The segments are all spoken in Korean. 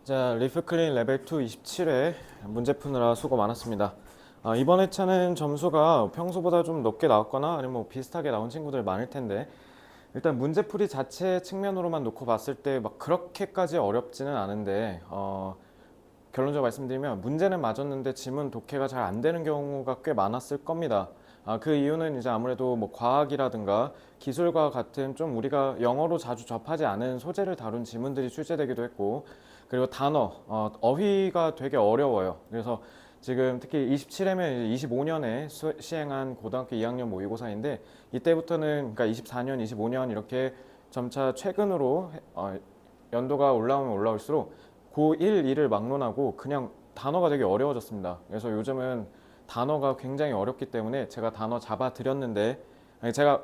자, 리프클린 레벨 2 27회 문제 푸느라 수고 많았습니다. 이번 회차는 점수가 평소보다 좀 높게 나왔거나 아니면 뭐 비슷하게 나온 친구들 많을 텐데, 일단 문제풀이 자체 측면으로만 놓고 봤을 때 막 그렇게까지 어렵지는 않은데, 결론적으로 말씀드리면 문제는 맞았는데 지문 독해가 잘 안 되는 경우가 꽤 많았을 겁니다. 그 이유는 이제 아무래도 뭐 과학이라든가 기술과 같은 좀 우리가 영어로 자주 접하지 않은 소재를 다룬 지문들이 출제되기도 했고, 그리고 단어, 어휘가 되게 어려워요. 그래서 지금 특히 27회면 25년에 시행한 고등학교 2학년 모의고사인데, 이때부터는 그러니까 24년, 25년 이렇게 점차 최근으로 연도가 올라오면 올라올수록 고1, 2를 막론하고 그냥 단어가 되게 어려워졌습니다. 그래서 요즘은 단어가 굉장히 어렵기 때문에 제가 단어 잡아드렸는데, 제가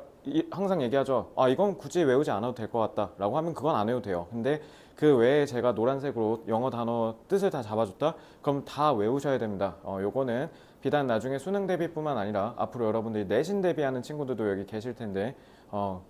항상 얘기하죠. 이건 굳이 외우지 않아도 될 것 같다 라고 하면 그건 안 외워도 돼요. 근데 그 외에 제가 노란색으로 영어 단어 뜻을 다 잡아줬다? 그럼 다 외우셔야 됩니다. 요거는 비단 나중에 수능 대비뿐만 아니라 앞으로 여러분들이 내신 대비하는 친구들도 여기 계실 텐데,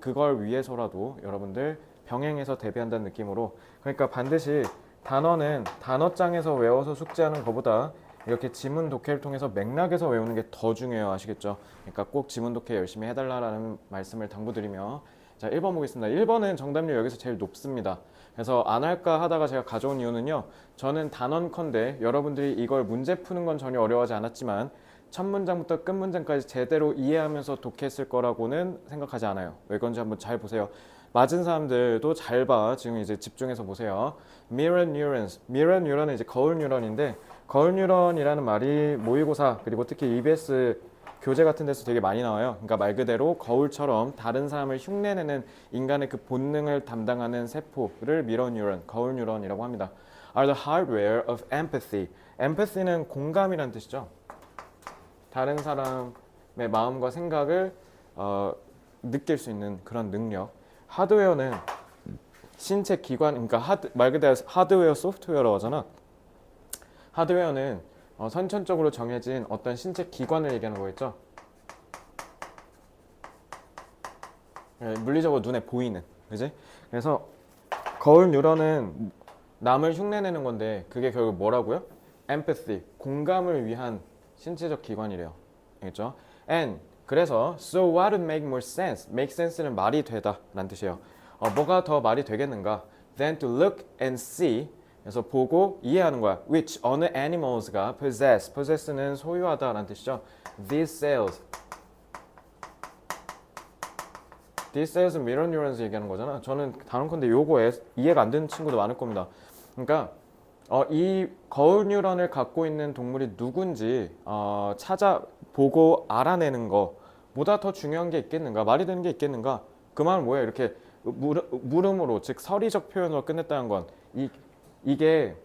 그걸 위해서라도 여러분들 병행해서 대비한다는 느낌으로, 그러니까 반드시 단어는 단어장에서 외워서 숙제하는 것보다 이렇게 지문 독해를 통해서 맥락에서 외우는 게 더 중요해요. 아시겠죠? 그러니까 꼭 지문 독해 열심히 해달라는 말씀을 당부드리며, 자, 1번 보겠습니다. 1번은 정답률 여기서 제일 높습니다. 그래서 안 할까 하다가 제가 가져온 이유는요, 저는 단언컨대 여러분들이 이걸 문제 푸는 건 전혀 어려워하지 않았지만 첫 문장부터 끝 문장까지 제대로 이해하면서 독해했을 거라고는 생각하지 않아요. 왜 그런지 한번 잘 보세요. 맞은 사람들도 잘 봐. 지금 이제 집중해서 보세요. Mirror neurons. Mirror neuron은 이제 거울 뉴런인데, 거울 뉴런이라는 말이 모의고사 그리고 특히 EBS 교재 같은 데서 되게 많이 나와요. 그러니까 말 그대로 거울처럼 다른 사람을 흉내내는 인간의 그 본능을 담당하는 세포를 mirror neuron, 거울 뉴런이라고 합니다. Are the hardware of empathy. empathy는 공감이란 뜻이죠. 다른 사람의 마음과 생각을 느낄 수 있는 그런 능력. 하드웨어는 신체 기관, 그러니까 말 그대로 하드웨어, 소프트웨어라고 하잖아. 하드웨어는 선천적으로 정해진 어떤 신체 기관을 얘기하는 거겠죠. 물리적으로 눈에 보이는, 그지? 그래서 거울 뉴런은 남을 흉내내는 건데, 그게 결국 뭐라고요? empathy, 공감을 위한 신체적 기관이래요. 알겠죠? And 그래서 so what would make more sense? make sense는 말이 되다 라는 뜻이에요. 뭐가 더 말이 되겠는가? than to look and see. 그래서 보고 이해하는 거야. which 어느 animals가 possess는 소유하다 라는 뜻이죠. these cells. these cells는 mirror neurons 얘기하는 거잖아. 저는 단언컨대 요거 이해가 안 되는 친구도 많을 겁니다. 그러니까 이 거울 뉴런을 갖고 있는 동물이 누군지 찾아보고 알아내는 것보다 더 중요한 게 있겠는가? 말이 되는 게 있겠는가? 그 말은 뭐예요? 이렇게 물음으로, 즉 서리적 표현으로 끝냈다는 건 이게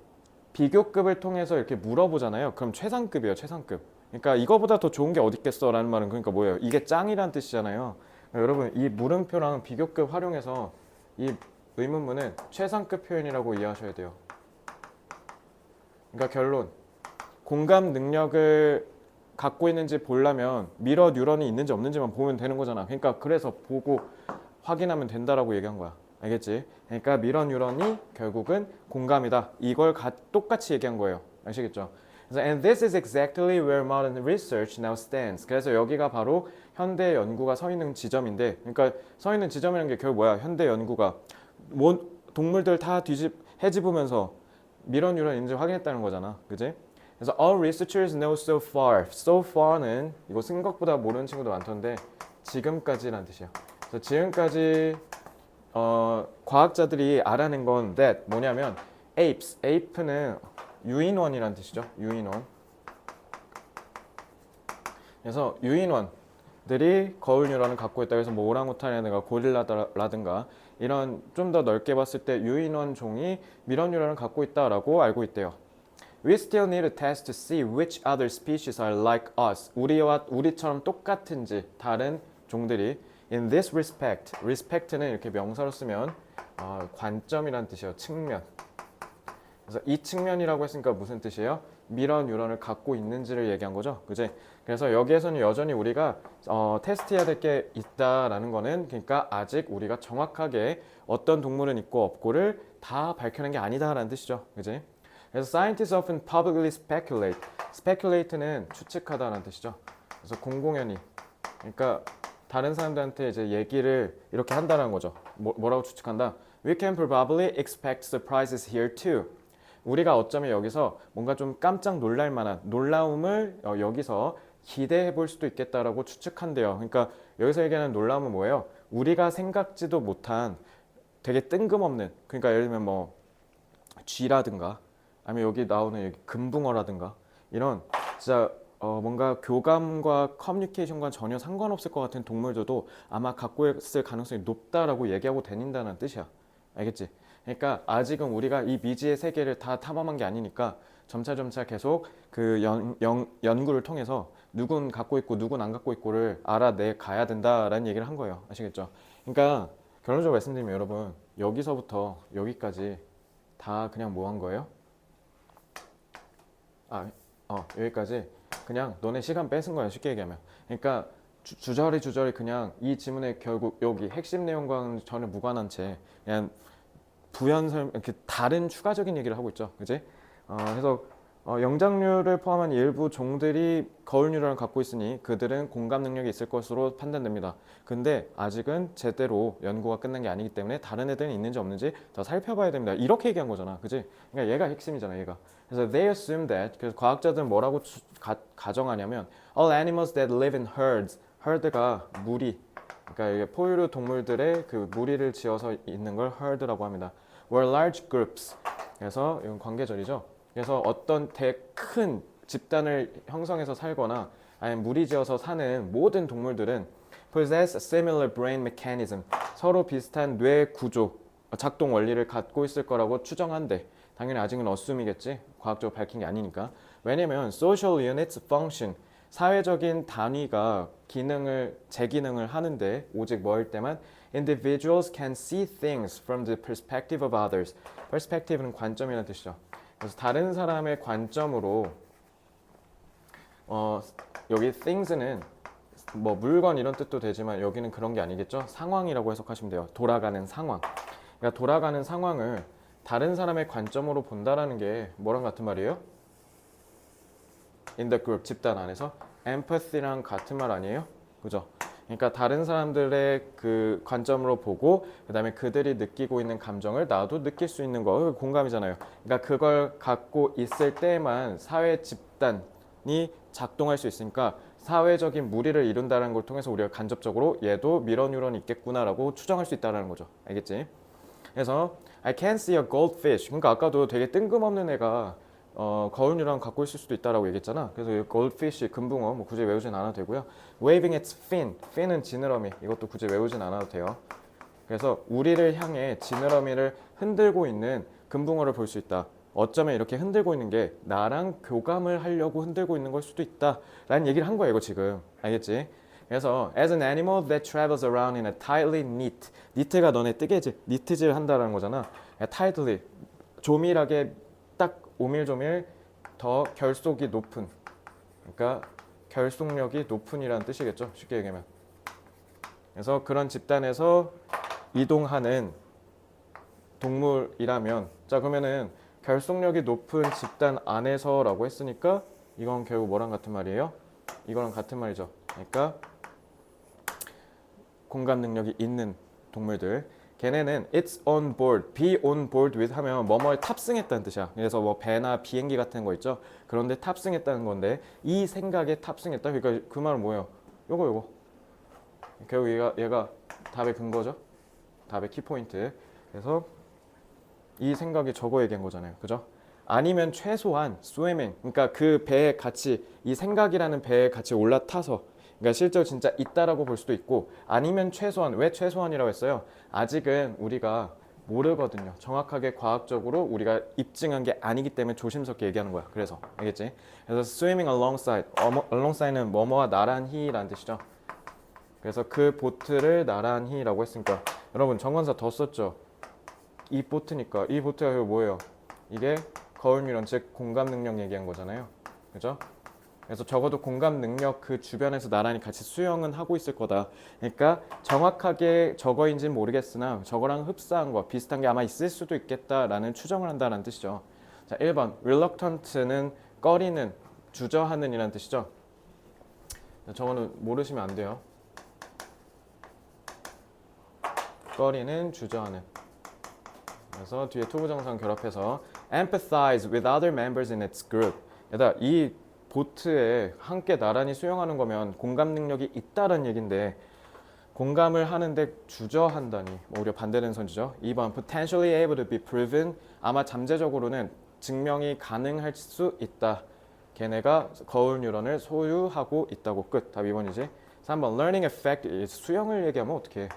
비교급을 통해서 이렇게 물어보잖아요. 그럼 최상급이에요, 최상급. 그러니까 이거보다 더 좋은 게 어디 있겠어? 라는 말은 그러니까 뭐예요? 이게 짱이라는 뜻이잖아요. 그러니까 여러분, 이 물음표랑 비교급 활용해서 이 의문문은 최상급 표현이라고 이해하셔야 돼요. 그러니까 결론, 공감 능력을 갖고 있는지 보려면 미러 뉴런이 있는지 없는지만 보면 되는 거잖아. 그러니까 그래서 보고 확인하면 된다라고 얘기한 거야. 알겠지? 그러니까 미러 뉴런이 결국은 공감이다. 이걸 똑같이 얘기한 거예요. 아시겠죠? 그래서 and this is exactly where modern research now stands. 그래서 여기가 바로 현대 연구가 서 있는 지점인데, 그러니까 서 있는 지점이라는 게 결국 뭐야? 현대 연구가 동물들 다 헤집으면서 미러 뉴런 있는지 확인했다는 거잖아. 그지? 그래서 all researchers know so far. so far는 이거 생각보다 모르는 친구도 많던데 지금까지란 뜻이야. 그래서 지금까지 과학자들이 알아낸 건 that 뭐냐면 apes. ape는 유인원이란 뜻이죠. 유인원. 그래서 유인원들이 거울 뉴런을 갖고 있다. 그래서 뭐 오랑우탄이라든가 고릴라라든가 이런 좀 더 넓게 봤을 때 유인원 종이 미러 뉴런을 갖고 있다라고 알고 있대요. We still need a test to see which other species are like us. 우리처럼 똑같은지 다른 종들이. In this respect, respect는 이렇게 명사로 쓰면 관점이란 뜻이에요. 측면. 그래서 이 측면이라고 했으니까 무슨 뜻이에요? 미러 뉴런을 갖고 있는지를 얘기한 거죠. 그지? 그래서 여기에서는 여전히 우리가 테스트해야 될 게 있다라는 거는, 그러니까 아직 우리가 정확하게 어떤 동물은 있고 없고를 다 밝혀낸 게 아니다라는 뜻이죠. 그지? 그래서 scientists often publicly speculate. speculate는 추측하다라는 뜻이죠. 그래서 공공연히, 그러니까 다른 사람들한테 이제 얘기를 이렇게 한다는 거죠. 뭐라고 추측한다? We can probably expect surprises here too. 우리가 어쩌면 여기서 뭔가 좀 깜짝 놀랄 만한 놀라움을 여기서 기대해 볼 수도 있겠다라고 추측한대요. 그러니까 여기서 얘기하는 놀라움은 뭐예요? 우리가 생각지도 못한 되게 뜬금없는, 그러니까 예를 들면 뭐 쥐라든가 아니면 여기 나오는 여기 금붕어라든가 이런 진짜 뭔가 교감과 커뮤니케이션과 전혀 상관없을 것 같은 동물들도 아마 갖고 있을 가능성이 높다라고 얘기하고 다닌다는 뜻이야. 알겠지? 그러니까 아직은 우리가 이 미지의 세계를 다 탐험한 게 아니니까 점차 계속 그 연구를 통해서 누군 갖고 있고 누군 안 갖고 있고를 알아내 가야 된다라는 얘기를 한 거예요. 아시겠죠? 그러니까 결론적으로 말씀드리면 여러분, 여기서부터 여기까지 다 그냥 뭐 한 거예요? 여기까지 그냥 너네 시간 뺏은 거야, 쉽게 얘기하면. 그러니까 주저리 그냥 이 지문의 결국 여기 핵심 내용과는 전혀 무관한 채 그냥 부연 이렇게 다른 추가적인 얘기를 하고 있죠, 그지? 그래서 영장류를 포함한 일부 종들이 거울 뉴런을 갖고 있으니 그들은 공감 능력이 있을 것으로 판단됩니다. 근데 아직은 제대로 연구가 끝난 게 아니기 때문에 다른 애들은 있는지 없는지 더 살펴봐야 됩니다. 이렇게 얘기한 거잖아, 그지? 그러니까 얘가 핵심이잖아, 얘가. 그래서 they assume that, 그래서 과학자들은 뭐라고 가정하냐면 all animals that live in herds, herd가 무리, 그러니까 이게 포유류 동물들의 그 무리를 지어서 있는 걸 herd라고 합니다. were large groups, 그래서 이건 관계절이죠. 그래서 어떤 큰 집단을 형성해서 살거나 아니면 무리지어서 사는 모든 동물들은 possess a similar brain mechanism, 서로 비슷한 뇌 구조, 작동 원리를 갖고 있을 거라고 추정한대. 당연히 아직은 assume이겠지. 과학적으로 밝힌 게 아니니까. 왜냐면 social units function, 사회적인 단위가 제 기능을 하는데 오직 뭐일 때만 individuals can see things from the perspective of others. perspective는 관점이라는 뜻이죠. 그래서 다른 사람의 관점으로 여기 things는 뭐 물건 이런 뜻도 되지만 여기는 그런 게 아니겠죠. 상황이라고 해석하시면 돼요. 돌아가는 상황. 그러니까 돌아가는 상황을 다른 사람의 관점으로 본다라는 게 뭐랑 같은 말이에요? In the group, 집단 안에서 empathy랑 같은 말 아니에요? 그죠? 그러니까 다른 사람들의 그 관점으로 보고 그다음에 그들이 느끼고 있는 감정을 나도 느낄 수 있는 거, 공감이잖아요. 그러니까 그걸 갖고 있을 때만 사회 집단이 작동할 수 있으니까 사회적인 무리를 이룬다는 걸 통해서 우리가 간접적으로 얘도 미러 뉴런이 있겠구나라고 추정할 수 있다는 거죠. 알겠지? 그래서 I can see a goldfish. 그러니까 아까도 되게 뜬금없는 애가 거울 뉴런 갖고 있을 수도 있다라고 얘기했잖아. 그래서 이 goldfish, 금붕어, 뭐 굳이 외우진 않아도 되고요. Waving its fin, fin은 지느러미. 이것도 굳이 외우진 않아도 돼요. 그래서 우리를 향해 지느러미를 흔들고 있는 금붕어를 볼 수 있다. 어쩌면 이렇게 흔들고 있는 게 나랑 교감을 하려고 흔들고 있는 걸 수도 있다라는 얘기를 한 거야, 이거 지금. 알겠지? 그래서 as an animal that travels around in a tightly knit, 니트가 너네 뜨개질, 니트질 한다라는 거잖아. tightly, 조밀하게 딱 오밀조밀 더 결속이 높은, 그러니까 결속력이 높은이라는 뜻이겠죠, 쉽게 얘기하면. 그래서 그런 집단에서 이동하는 동물이라면, 자 그러면은 결속력이 높은 집단 안에서라고 했으니까 이건 결국 뭐랑 같은 말이에요? 이거랑 같은 말이죠. 그러니까 공감 능력이 있는 동물들. 걔네는 it's on board, be on board with 하면 뭐뭐에 탑승했다는 뜻이야. 그래서 뭐 배나 비행기 같은 거 있죠. 그런데 탑승했다는 건데 이 생각에 탑승했다. 그러니까 그 말은 뭐예요? 요거. 결국 얘가 답의 근거죠. 답의 키포인트. 그래서 이 생각이 저거 얘기한 거잖아요. 그죠? 아니면 최소한 swimming, 그러니까 그 배에 같이 이 생각이라는 배에 같이 올라타서, 그러니까 실제로 진짜 있다라고 볼 수도 있고, 아니면 최소한, 왜 최소한이라고 했어요? 아직은 우리가 모르거든요. 정확하게 과학적으로 우리가 입증한 게 아니기 때문에 조심스럽게 얘기하는 거야. 그래서 알겠지? 그래서 swimming alongside, alongside는 뭐뭐와 나란히라는 뜻이죠. 그래서 그 보트를 나란히라고 했으니까 여러분 정관사 더 썼죠? 이 보트니까 이 보트가 뭐예요? 이게 거울 뉴런, 즉 공감 능력 얘기한 거잖아요. 그죠? 그래서 적어도 공감 능력 그 주변에서 나란히 같이 수영은 하고 있을 거다. 그러니까 정확하게 저거인지는 모르겠으나 저거랑 흡사한 거, 비슷한 게 아마 있을 수도 있겠다라는 추정을 한다는 뜻이죠. 자, 1번 reluctant는 꺼리는, 주저하는 이라는 뜻이죠. 저거는 모르시면 안 돼요. 꺼리는, 주저하는. 그래서 뒤에 투부정사는 결합해서 empathize with other members in its group. 얘들아, 이 보트에 함께 나란히 수영하는 거면 공감 능력이 있다는 얘긴데 공감을 하는데 주저한다니 오히려 반대되는 선지죠. 2번 potentially able to be proven. 아마 잠재적으로는 증명이 가능할 수 있다. 걔네가 거울 뉴런을 소유하고 있다고. 끝. 답 2번이지. 3번 learning effect. 수영을 얘기하면 어떡해.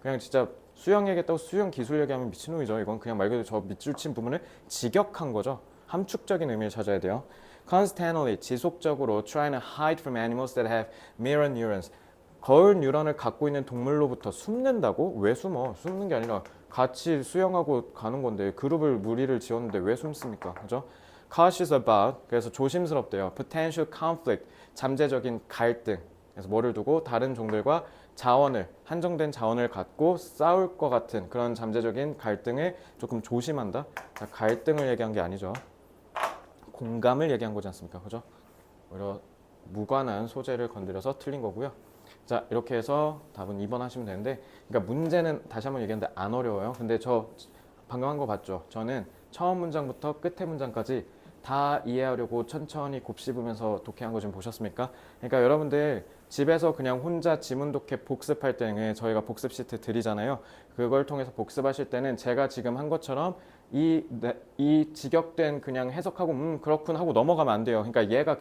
그냥 진짜 수영 얘기했다고 수영 기술 얘기하면 미친놈이죠. 이건 그냥 말 그대로 저 밑줄 친 부분을 직역한 거죠. 함축적인 의미를 찾아야 돼요. constantly, 지속적으로 trying to hide from animals that have mirror neurons. 거울 뉴런을 갖고 있는 동물로부터 숨는다고? 왜 숨어? 숨는 게 아니라 같이 수영하고 가는 건데 그룹을 무리를 지었는데 왜 숨습니까? 그죠? cautious about, 그래서 조심스럽대요. potential conflict, 잠재적인 갈등. 그래서 뭐를 두고 다른 종들과 자원을, 한정된 자원을 갖고 싸울 것 같은 그런 잠재적인 갈등을 조금 조심한다. 자, 갈등을 얘기한 게 아니죠. 공감을 얘기한 거지 않습니까? 그죠? 오히려 무관한 소재를 건드려서 틀린 거고요. 자, 이렇게 해서 답은 2번 하시면 되는데, 그러니까 문제는 다시 한번 얘기했는데 안 어려워요. 근데 저 방금 한 거 봤죠? 저는 처음 문장부터 끝에 문장까지 다 이해하려고 천천히 곱씹으면서 독해한 거 좀 보셨습니까? 그러니까 여러분들 집에서 그냥 혼자 지문 독해 복습할 때는 저희가 복습 시트 드리잖아요. 그걸 통해서 복습하실 때는 제가 지금 한 것처럼 이 직역된 그냥 해석하고 그렇군 하고 넘어가면 안 돼요. 그러니까 얘가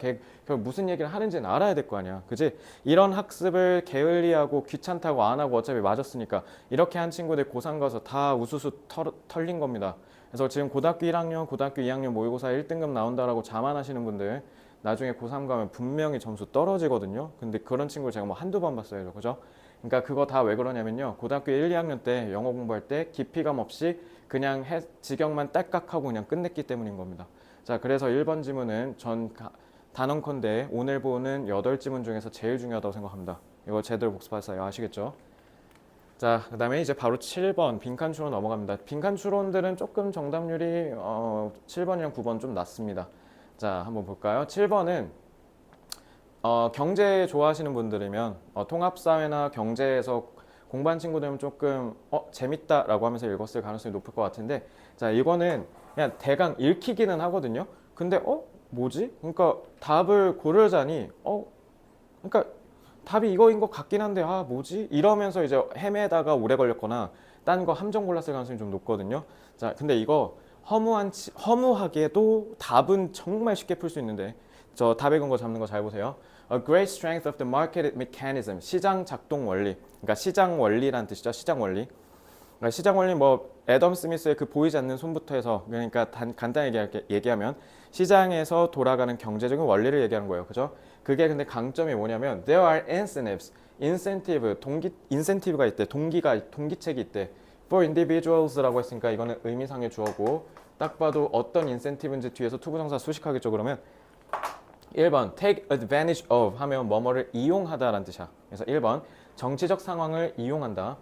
무슨 얘기를 하는지는 알아야 될 거 아니야. 그지? 이런 학습을 게을리하고 귀찮다고 안 하고 어차피 맞았으니까 이렇게 한 친구들 고3 가서 다 우수수 털린 겁니다. 그래서 지금 고등학교 1학년, 고등학교 2학년 모의고사 1등급 나온다라고 자만하시는 분들 나중에 고3 가면 분명히 점수 떨어지거든요. 근데 그런 친구를 제가 뭐 한두 번 봤어요. 그죠? 그러니까 그거 다 왜 그러냐면요. 고등학교 1, 2학년 때 영어 공부할 때 깊이감 없이 그냥 직역만 딸깍하고 그냥 끝냈기 때문인 겁니다. 자, 그래서 1번 지문은 단언컨대 오늘 보는 8지문 중에서 제일 중요하다고 생각합니다. 이거 제대로 복습하세요. 아시겠죠? 자, 그 다음에 이제 바로 7번 빈칸 추론 넘어갑니다. 빈칸 추론들은 조금 정답률이 7번이랑 9번 좀 낮습니다. 자, 한번 볼까요? 7번은 경제 좋아하시는 분들이면 통합사회나 경제에서 공부한 친구들은 조금 재밌다라고 하면서 읽었을 가능성이 높을 것 같은데, 자, 이거는 그냥 대강 읽히기는 하거든요. 근데 뭐지? 그러니까 답을 고르자니 그러니까 답이 이거인 것 같긴 한데 뭐지? 이러면서 이제 헤매다가 오래 걸렸거나 딴 거 함정 골랐을 가능성이 좀 높거든요. 자, 근데 이거 허무하게도 답은 정말 쉽게 풀 수 있는데 저 답의 근거 잡는 거 잘 보세요. A great strength of the market mechanism. 시장 작동 원리. 그러니까 시장 원리란 뜻이죠. 시장 원리. 그러니까 시장 원리 애덤 스미스의 그 보이지 않는 손부터 해서, 그러니까 간단하게 얘기하면 시장에서 돌아가는 경제적인 원리를 얘기하는 거예요. 그죠? 그게 근데 강점이 뭐냐면 there are incentives. 인센티브가 있대. 동기책이 있대. For individuals라고 했으니까 이거는 의미상의 주어고, 딱 봐도 어떤 인센티브인지 뒤에서 투부정사 수식하겠죠. 그러면 1번 take advantage of 하면 뭐뭐를 이용하다라는 뜻이야. 그래서 1번 정치적 상황을 이용한다.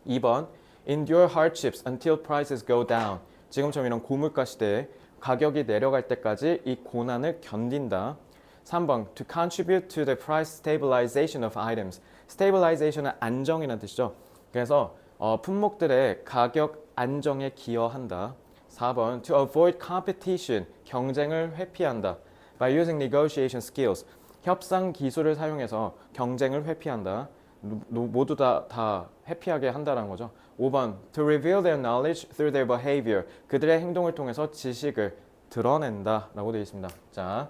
2번 endure hardships until prices go down. 지금처럼 이런 고물가 시대에 가격이 내려갈 때까지 이 고난을 견딘다. 3번 to contribute to the price stabilization of items. stabilization은 안정이라는 뜻이죠. 그래서 품목들의 가격 안정에 기여한다. 4번 to avoid competition. 경쟁을 회피한다. By using negotiation skills. 협상 기술을 사용해서 경쟁을 회피한다. 모두 다 회피하게 한다는 거죠. 5번 to reveal their knowledge through their behavior. 그들의 행동을 통해서 지식을 드러낸다 라고 되어 있습니다. 자,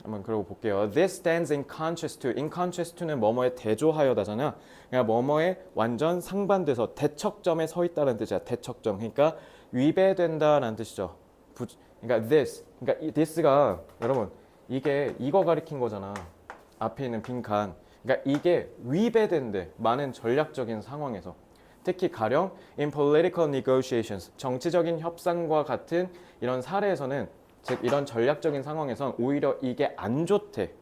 한번 그러고 볼게요. This stands in contrast to. In contrast to는 뭐뭐에 대조하여다잖아요. 그러니까 뭐뭐에 완전 상반돼서 대척점에 서 있다는 뜻이야. 대척점. 그러니까 위배된다라는 뜻이죠. 그러니까 그러니까 this가 여러분 이게 이거 가리킨 거잖아. 앞에 있는 빈칸. 그러니까 이게 위배된대. 많은 전략적인 상황에서. 특히 가령 in political negotiations. 정치적인 협상과 같은 이런 사례에서는, 즉 이런 전략적인 상황에선 오히려 이게 안 좋대.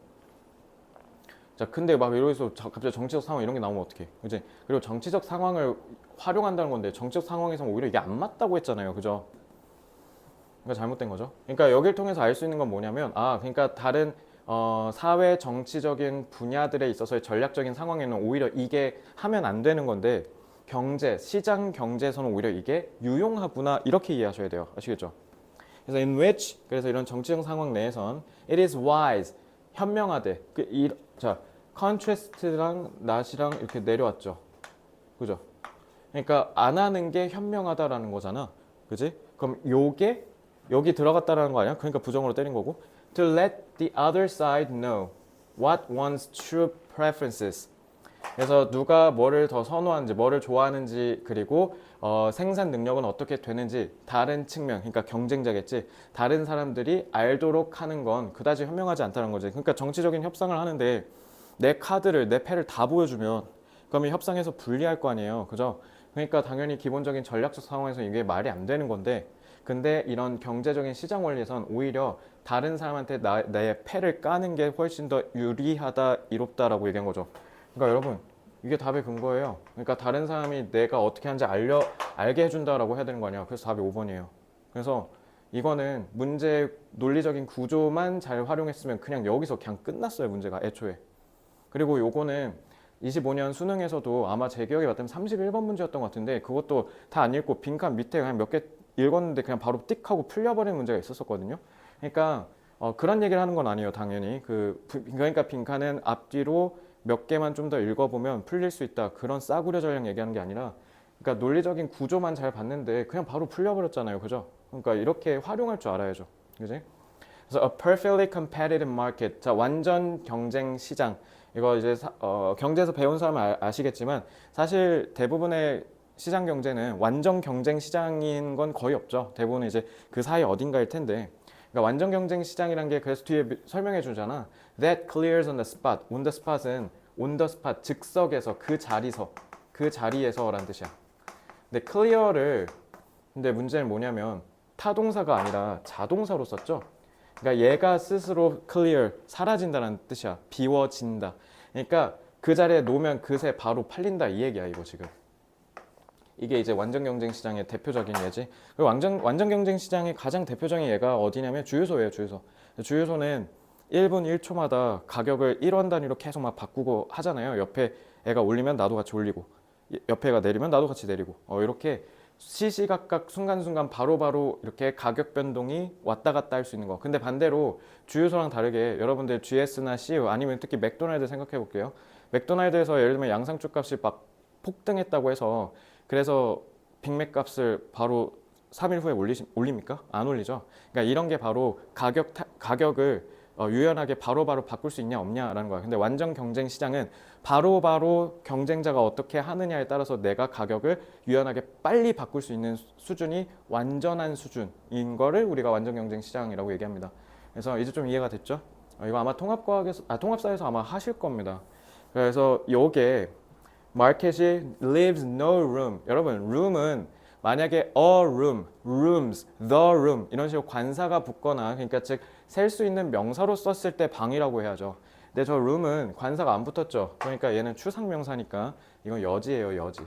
자, 근데 막 이러면서 갑자기 정치적 상황 이런 게 나오면 어떡해. 그지? 그리고 정치적 상황을 활용한다는 건데 정치적 상황에서 오히려 이게 안 맞다고 했잖아요. 그죠? 그러니까 잘못된 거죠. 그러니까 여기를 통해서 알 수 있는 건 뭐냐면 그러니까 다른 사회 정치적인 분야들에 있어서의 전략적인 상황에는 오히려 이게 하면 안 되는 건데 경제, 시장 경제에서는 오히려 이게 유용하구나 이렇게 이해하셔야 돼요. 아시겠죠? 그래서 in which 그래서 이런 정치적 상황 내에선 it is wise 현명하되 자 contrast랑 not이랑 이렇게 내려왔죠. 그죠? 그러니까 안 하는 게 현명하다라는 거잖아. 그지? 그럼 요게 여기 들어갔다라는 거 아니야? 그러니까 부정으로 때린 거고. To let the other side know what one's true preferences. 그래서 누가 뭐를 더 선호하는지, 뭐를 좋아하는지, 그리고 생산 능력은 어떻게 되는지 다른 측면, 그러니까 경쟁자겠지. 다른 사람들이 알도록 하는 건 그다지 현명하지 않다는 거지. 그러니까 정치적인 협상을 하는데 내 카드를, 내 패를 다 보여주면 그러면 협상에서 불리할 거 아니에요. 그죠? 그러니까 당연히 기본적인 전략적 상황에서 이게 말이 안 되는 건데 근데 이런 경제적인 시장 원리에선 오히려 다른 사람한테 내 패를 까는 게 훨씬 더 유리하다, 이롭다라고 얘기한 거죠. 그러니까 여러분 이게 답의 근거예요. 그러니까 다른 사람이 내가 어떻게 하는지 알게 해준다라고 해야 되는 거 아니야. 그래서 답이 5번이에요. 그래서 이거는 문제 논리적인 구조만 잘 활용했으면 그냥 여기서 그냥 끝났어요. 문제가 애초에. 그리고 요거는 25년 수능에서도 아마 제 기억에 맞다면 31번 문제였던 것 같은데 그것도 다 안 읽고 빈칸 밑에 그냥 몇 개 읽었는데 그냥 바로 띡 하고 풀려버리는 문제가 있었었거든요. 그러니까 그런 얘기를 하는 건 아니에요. 당연히 그러니까 빈칸은 앞뒤로 몇 개만 좀 더 읽어보면 풀릴 수 있다. 그런 싸구려 전략 얘기하는 게 아니라 그러니까 논리적인 구조만 잘 봤는데 그냥 바로 풀려버렸잖아요. 그죠? 그러니까 이렇게 활용할 줄 알아야죠. 그지? 그래서 a perfectly competitive market. 자, 완전 경쟁 시장. 이거 이제 경제에서 배운 사람은 아시겠지만 사실 대부분의 시장 경제는 완전 경쟁 시장인 건 거의 없죠. 대부분은 이제 그 사이 어딘가일 텐데. 그러니까 완전 경쟁 시장이란 게 그래서 뒤에 설명해 주잖아. That clears on the spot. On the spot은 on the spot 즉석에서 그 자리에서라는 뜻이야. 근데 clear를 근데 문제는 뭐냐면 타동사가 아니라 자동사로 썼죠. 그러니까 얘가 스스로 clear 사라진다는 뜻이야. 비워진다. 그러니까 그 자리에 놓으면 그새 바로 팔린다 이 얘기야 이거 지금. 이게 이제 완전 경쟁 시장의 대표적인 예지. 그리고 완전 경쟁 시장의 가장 대표적인 예가 어디냐면 주유소예요. 주유소. 주유소는 1분 1초마다 가격을 1원 단위로 계속 막 바꾸고 하잖아요. 옆에 애가 올리면 나도 같이 올리고 옆에 애가 내리면 나도 같이 내리고 이렇게 시시각각 순간순간 바로바로 이렇게 가격 변동이 왔다 갔다 할 수 있는 거. 근데 반대로 주유소랑 다르게 여러분들 GS나 CU 아니면 특히 맥도날드 생각해 볼게요. 맥도날드에서 예를 들면 양상추 값이 막 폭등했다고 해서 그래서 빅맥 값을 바로 3일 후에 올립니까? 안 올리죠. 그러니까 이런 게 바로 가격을 유연하게 바로바로 바꿀 수 있냐 없냐라는 거야. 근데 완전 경쟁 시장은 바로바로 경쟁자가 어떻게 하느냐에 따라서 내가 가격을 유연하게 빨리 바꿀 수 있는 수준이 완전한 수준인 거를 우리가 완전 경쟁 시장이라고 얘기합니다. 그래서 이제 좀 이해가 됐죠? 이거 아마 통합사에서 아마 하실 겁니다. 그래서 요게 마켓이 leaves no room. 여러분, room은 만약에 a room, rooms, the room 이런 식으로 관사가 붙거나 그러니까 즉 셀 수 있는 명사로 썼을 때 방이라고 해야죠. 근데 저 room은 관사가 안 붙었죠. 그러니까 얘는 추상명사니까 이건 여지예요, 여지.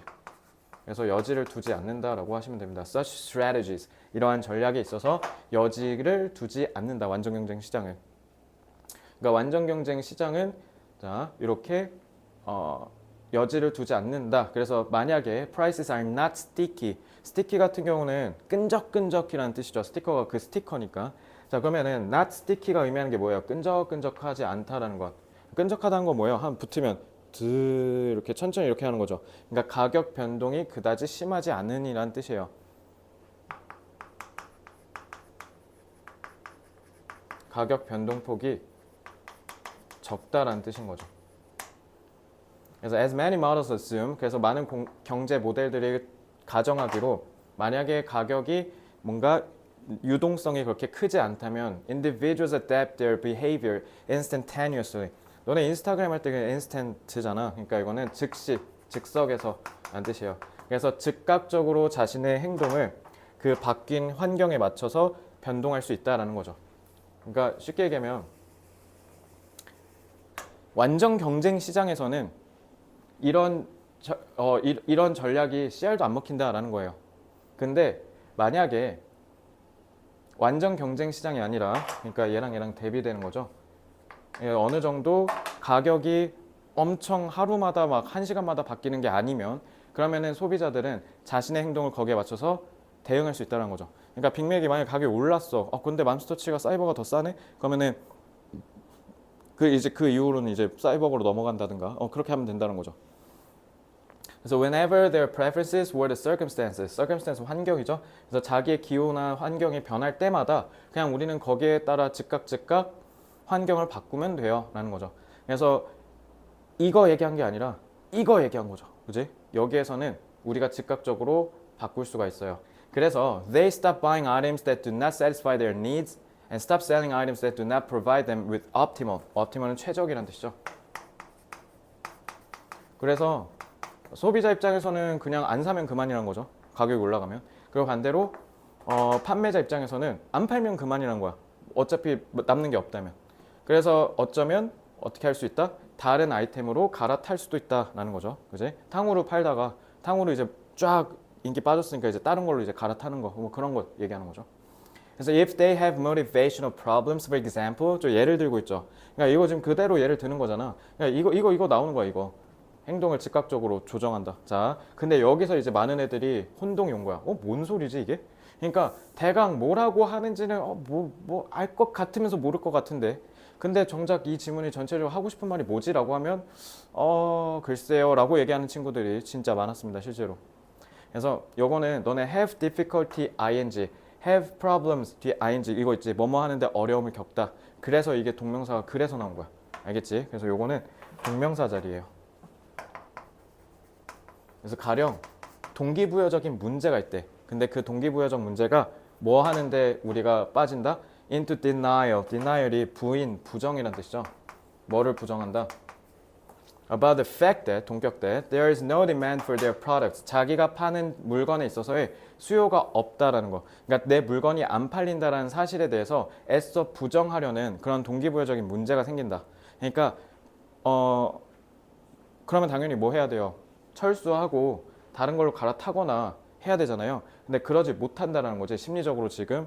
그래서 여지를 두지 않는다라고 하시면 됩니다. Such strategies 이러한 전략에 있어서 여지를 두지 않는다. 완전 경쟁 시장은. 그러니까 완전 경쟁 시장은 자 이렇게 여지를 두지 않는다. 그래서 만약에 prices are not sticky. sticky 같은 경우는 끈적끈적이라는 뜻이죠. 스티커가 그 스티커니까. 자 그러면은 not sticky가 의미하는 게 뭐예요? 끈적끈적하지 않다라는 것. 끈적하다는 건 뭐예요? 한 붙으면 이렇게 천천히 이렇게 하는 거죠. 그러니까 가격 변동이 그다지 심하지 않으니라는 뜻이에요. 가격 변동폭이 적다라는 뜻인 거죠. 그래서 as many models assume 그래서 많은 경제 모델들이 가정하기로 만약에 가격이 뭔가 유동성이 그렇게 크지 않다면 individuals adapt their behavior instantaneously. 너네 인스타그램 할 때 인스턴트잖아. 그러니까 이거는 즉시, 즉석에서 라는 뜻이에요. 그래서 즉각적으로 자신의 행동을 그 바뀐 환경에 맞춰서 변동할 수 있다라는 거죠. 그러니까 쉽게 얘기하면 완전 경쟁 시장에서는 이런 전략이 CR도 안 먹힌다라는 거예요. 근데 만약에 완전 경쟁 시장이 아니라 그러니까 얘랑 대비되는 거죠. 어느 정도 가격이 엄청 하루마다 막 1시간마다 바뀌는 게 아니면 그러면은 소비자들은 자신의 행동을 거기에 맞춰서 대응할 수 있다는 거죠. 그러니까 빅맥이 만약 가격이 올랐어. 근데 맘스터치가 사이버가 더 싸네? 그러면은 그 이후로는 이제 사이버로 넘어간다든가 그렇게 하면 된다는 거죠. 그래서 whenever their preferences were the circumstance 환경이죠. 그래서 자기의 기호나 환경이 변할 때마다 그냥 우리는 거기에 따라 즉각 환경을 바꾸면 돼요 라는 거죠. 그래서 이거 얘기한 게 아니라 이거 얘기한 거죠. 그지? 여기에서는 우리가 즉각적으로 바꿀 수가 있어요. 그래서 they stop buying items that do not satisfy their needs and stop selling items that do not provide them with optimal. optimal은 최적이라는 뜻이죠. 그래서 소비자 입장에서는 그냥 안 사면 그만이라는 거죠. 가격이 올라가면. 그리고 반대로 판매자 입장에서는 안 팔면 그만이라는 거야. 어차피 남는 게 없다면. 그래서 어쩌면 어떻게 할 수 있다? 다른 아이템으로 갈아탈 수도 있다라는 거죠. 그지? 탕후루 팔다가 탕후루 이제 쫙 인기 빠졌으니까 이제 다른 걸로 이제 갈아타는 거, 뭐 그런 거 얘기하는 거죠. 그래서 if they have motivational problems, for example, 저 예를 들고 있죠. 그러니까 이거 지금 그대로 예를 드는 거잖아. 그러니까 이거 나오는 거야, 이거. 행동을 즉각적으로 조정한다. 자, 근데 여기서 이제 많은 애들이 혼동이 온 거야. 뭔 소리지 이게? 그러니까 대강 뭐라고 하는지는 알 것 같으면서 모를 것 같은데. 근데 정작 이 지문이 전체적으로 하고 싶은 말이 뭐지? 라고 하면 글쎄요 라고 얘기하는 친구들이 진짜 많았습니다, 실제로. 그래서 요거는 너네 have difficulty ing, have problems 뒤에 ing 이거 있지. 뭐뭐 하는데 어려움을 겪다. 그래서 이게 동명사가 그래서 나온 거야. 알겠지? 그래서 요거는 동명사 자리예요. 그래서 가령 동기부여적인 문제가 있대. 근데 그 동기부여적 문제가 뭐 하는데 우리가 빠진다? into denial. denial이 부인, 부정이란 뜻이죠. 뭐를 부정한다? about the fact that, 동격 that there is no demand for their products. 자기가 파는 물건에 있어서의 수요가 없다라는 거. 그러니까 내 물건이 안 팔린다라는 사실에 대해서 애써 부정하려는 그런 동기부여적인 문제가 생긴다. 그러니까 그러면 당연히 뭐 해야 돼요? 철수하고 다른 걸로 갈아타거나 해야 되잖아요. 근데 그러지 못한다라는 거지. 심리적으로 지금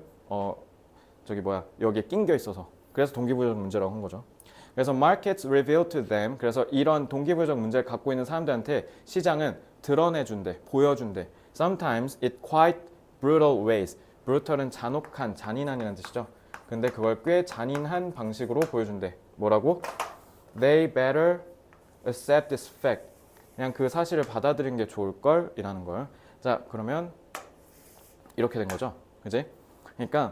여기에 낑겨 있어서. 그래서 동기부여적 문제라고 한 거죠. 그래서 markets reveal to them. 그래서 이런 동기부여적 문제를 갖고 있는 사람들한테 시장은 드러내준대, 보여준대. Sometimes in quite brutal ways. brutal은 잔혹한, 잔인한이라는 뜻이죠. 근데 그걸 꽤 잔인한 방식으로 보여준대. 뭐라고? They better accept this fact. 그냥 그 사실을 받아들이는 게 좋을걸 이라는 걸. 자, 그러면 이렇게 된 거죠. 그지? 그러니까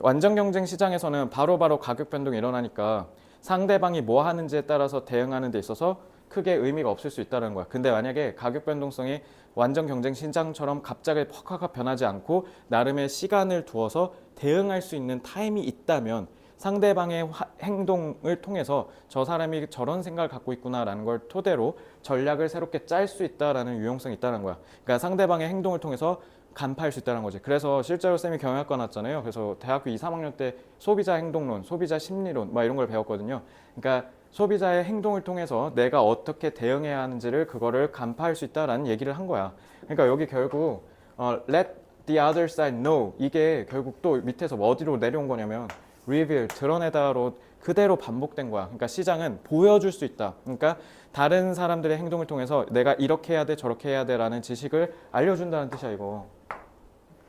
완전 경쟁 시장에서는 바로바로 가격 변동이 일어나니까 상대방이 뭐 하는지에 따라서 대응하는 데 있어서 크게 의미가 없을 수 있다는 거야. 근데 만약에 가격 변동성이 완전 경쟁 시장처럼 갑자기 확 변하지 않고 나름의 시간을 두어서 대응할 수 있는 타임이 있다면 상대방의 행동을 통해서 저 사람이 저런 생각을 갖고 있구나라는 걸 토대로 전략을 새롭게 짤 수 있다라는 유용성이 있다는 거야. 그러니까 상대방의 행동을 통해서 간파할 수 있다는 거지. 그래서 실제로 쌤이 경영학과 나왔잖아요. 그래서 대학교 2, 3학년 때 소비자 행동론, 소비자 심리론 막 이런 걸 배웠거든요. 그러니까 소비자의 행동을 통해서 내가 어떻게 대응해야 하는지를 그거를 간파할 수 있다라는 얘기를 한 거야. 그러니까 여기 결국 let the other side know 이게 결국 또 밑에서 어디로 내려온 거냐면 reveal, 드러내다로 그대로 반복된 거야. 그러니까 시장은 보여줄 수 있다. 그러니까 다른 사람들의 행동을 통해서 내가 이렇게 해야 돼, 저렇게 해야 돼라는 지식을 알려준다는 뜻이야, 이거.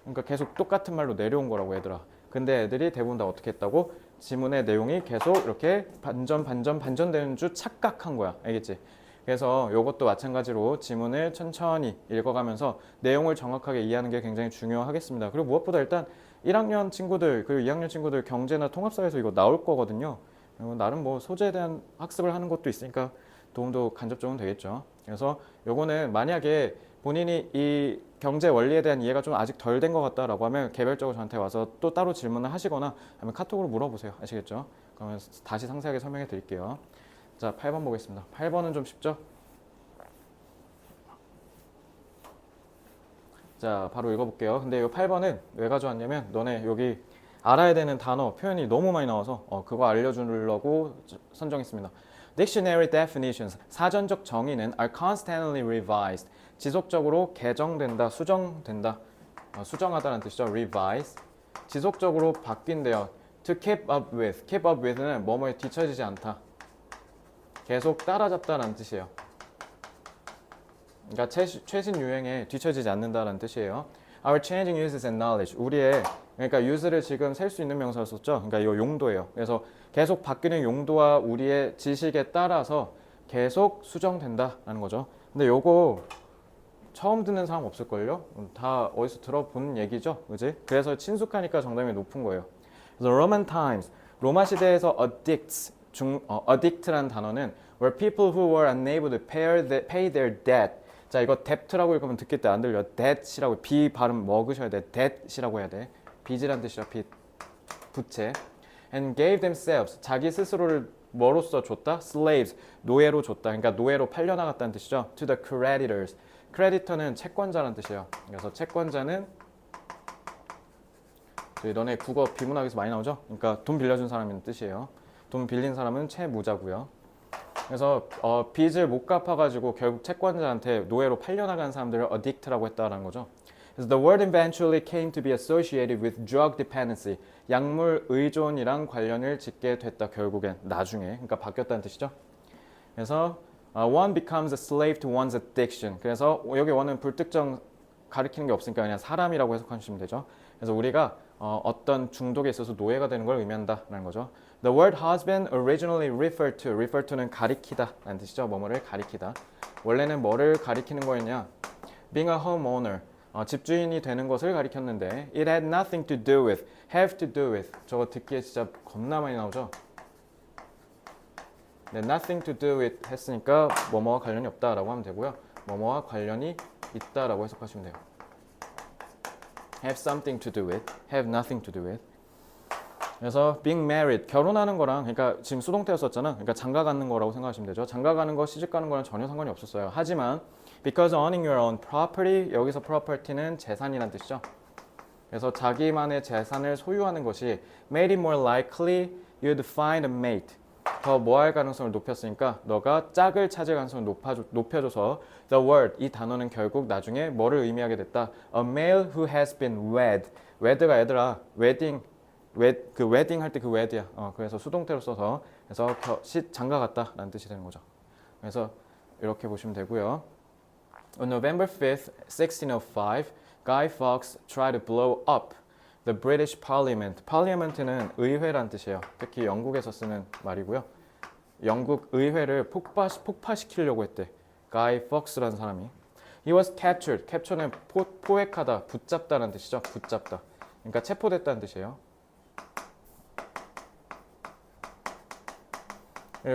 그러니까 계속 똑같은 말로 내려온 거라고, 얘들아. 근데 애들이 대부분 다 어떻게 했다고? 지문의 내용이 계속 이렇게 반전되는 줄 착각한 거야. 알겠지? 그래서 이것도 마찬가지로 지문을 천천히 읽어가면서 내용을 정확하게 이해하는 게 굉장히 중요하겠습니다. 그리고 무엇보다 일단 1학년 친구들 그리고 2학년 친구들 경제나 통합사에서 이거 나올 거거든요. 나름 뭐 소재에 대한 학습을 하는 것도 있으니까 도움도 간접적으로 되겠죠. 그래서 요거는 만약에 본인이 이 경제 원리에 대한 이해가 좀 아직 덜 된 것 같다라고 하면 개별적으로 저한테 와서 또 따로 질문을 하시거나 아니면 카톡으로 물어보세요. 아시겠죠? 그러면 다시 상세하게 설명해 드릴게요. 자, 8번 보겠습니다. 8번은 좀 쉽죠? 자, 바로 읽어볼게요. 근데 이 8번은 왜 가져왔냐면 너네 여기 알아야 되는 단어, 표현이 너무 많이 나와서 그거 알려주려고 선정했습니다. Dictionary definitions, 사전적 정의는 are constantly revised, 지속적으로 개정된다, 수정된다, 수정하다는 뜻이죠. revise. 지속적으로 바뀐대요. To keep up with. keep up with는 뭐뭐에 뒤처지지 않다. 계속 따라잡다라는 뜻이에요. 그러니까 최신 유행에 뒤처지지 않는다라는 뜻이에요. Our changing uses and knowledge. 우리의 그러니까 use를 지금 셀 수 있는 명사를 썼죠. 그러니까 이 용도예요. 그래서 계속 바뀌는 용도와 우리의 지식에 따라서 계속 수정된다라는 거죠. 근데 요거 처음 듣는 사람 없을걸요? 다 어디서 들어본 얘기죠, 그지? 그래서 친숙하니까 정답이 높은 거예요. 그래서 Roman times, 로마 시대에서 addict라는 단어는 were people who were unable to pay their debt. 자, 이거 debt라고 읽으면 듣기 때 안 들려. debt이라고 비 발음 먹으셔야 돼. debt이라고 해야 돼. 빚이란 뜻이야, 빚. 부채. And gave themselves, 자기 스스로를 뭐로써 줬다? slaves, 노예로 줬다. 그러니까 노예로 팔려나갔다는 뜻이죠. to the creditors. 크레디터는 채권자라는 뜻이에요. 그래서 채권자는 너네 국어 비문학에서 많이 나오죠? 그러니까 돈 빌려준 사람인 뜻이에요. 돈 빌린 사람은 채무자고요. 그래서 빚을 못 갚아가지고 결국 채권자한테 노예로 팔려나간 사람들을 addict라고 했다라는 거죠. 그래서 the word eventually came to be associated with drug dependency. 약물 의존이랑 관련을 짓게 됐다. 결국엔 나중에. 그러니까 바뀌었다는 뜻이죠. 그래서 one becomes a slave to one's addiction. 그래서 여기 one은 불특정 가리키는 게 없으니까 그냥 사람이라고 해석하시면 되죠. 그래서 우리가 어떤 중독에 있어서 노예가 되는 걸 의미한다라는 거죠. The word husband originally refer to는 가리키다 라는 뜻이죠. 뭐뭐를 가리키다. 원래는 뭐를 가리키는 거였냐? Being a homeowner, 집주인이 되는 것을 가리켰는데 it had nothing to do with, have to do with. 저거 듣기에 진짜 겁나 많이 나오죠. 네, nothing to do with 했으니까 뭐뭐와 관련이 없다라고 하면 되고요. 뭐뭐와 관련이 있다라고 해석하시면 돼요. have something to do with, have nothing to do with. 그래서 being married, 결혼하는 거랑 그러니까 지금 수동태였었잖아. 그러니까 장가 가는 거라고 생각하시면 되죠. 장가 가는 거, 시집 가는 거랑 전혀 상관이 없었어요. 하지만 because owning your own property, 여기서 property는 재산이란 뜻이죠. 그래서 자기만의 재산을 소유하는 것이 made it more likely you'd find a mate. 더 뭐 할 가능성을 높였으니까 너가 짝을 찾을 가능성을 높여줘서 the word, 이 단어는 결국 나중에 뭐를 의미하게 됐다. A male who has been wed. wed가 얘들아 wedding, 그 웨딩 할 때 그 wed야. 그래서 수동태로 써서 그래서 장가 갔다 라는 뜻이 되는 거죠. 그래서 이렇게 보시면 되고요. On November 5th, 1605, Guy Fawkes tried to blow up the British Parliament. Parliament는 의회란 뜻이에요. 특히 영국에서 쓰는 말이고요. 영국 의회를 폭파시키려고 했대. Guy Fawkes라는 사람이. He was captured. capture는 포획하다, 붙잡다라는 뜻이죠. 붙잡다. 그러니까 체포됐다는 뜻이에요.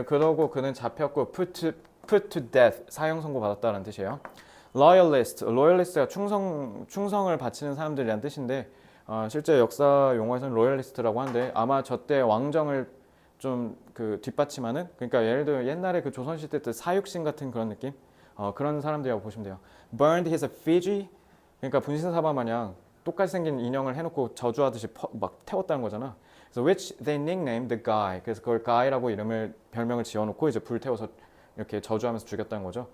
그러고 그는 잡혔고 put to death, 사형 선고 받았다는 뜻이에요. loyalist가 충성을 바치는 사람들이란 뜻인데 실제 역사 용어에서는 로열리스트라고 하는데 아마 저때 왕정을 좀 그 뒷받침하는, 그러니까 예를 들어 옛날에 그 조선시대 때 사육신 같은 그런 느낌, 그런 사람들이라고 보시면 돼요. burned his effigy, 그러니까 분신사바 마냥 똑같이 생긴 인형을 해놓고 저주하듯이 막 태웠다는 거잖아. 그래서 which they nicknamed the guy. 그래서 그걸 guy라고 별명을 지어놓고 이제 불태워서 이렇게 저주하면서 죽였다는 거죠.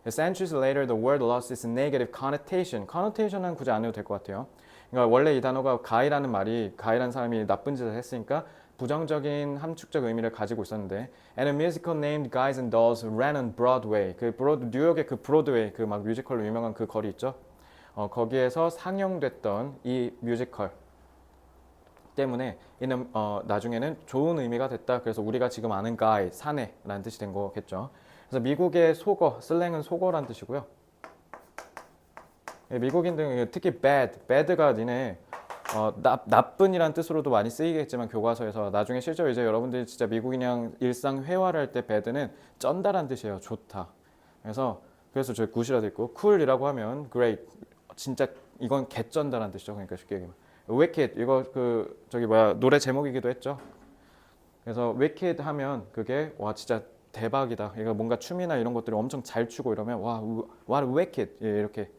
Centuries later, the word lost its negative connotation. connotation은 굳이 안 해도 될 것 같아요. 그러니까 원래 이 단어가 guy라는 말이 guy라는 사람이 나쁜 짓을 했으니까 부정적인 함축적 의미를 가지고 있었는데, and a musical named Guys and Dolls ran on Broadway. 뉴욕의 그 브로드웨이, 그 막 뮤지컬로 유명한 그 거리 있죠. 거기에서 상영됐던 이 뮤지컬 때문에 이는 나중에는 좋은 의미가 됐다. 그래서 우리가 지금 아는 guy, 사내라는 뜻이 된 거겠죠. 그래서 미국의 속어, 슬랭은 속어란 뜻이고요. 미국인들은 특히 bad가 니네 나쁜이란 뜻으로도 많이 쓰이겠지만 교과서에서 나중에 실제로 이제 여러분들이 진짜 미국인이랑 일상 회화를 할 때 bad는 쩐다란 뜻이에요. 좋다. 그래서 저희 굿이라도 있고 cool이라고 하면 great. 진짜 이건 개쩐다란 뜻이죠. 그러니까 쉽게 얘기하면 wicked, 이거 노래 제목이기도 했죠. 그래서 wicked 하면 그게 와 진짜 대박이다. 이거 뭔가 춤이나 이런 것들을 엄청 잘 추고 이러면 와 what wicked, 이렇게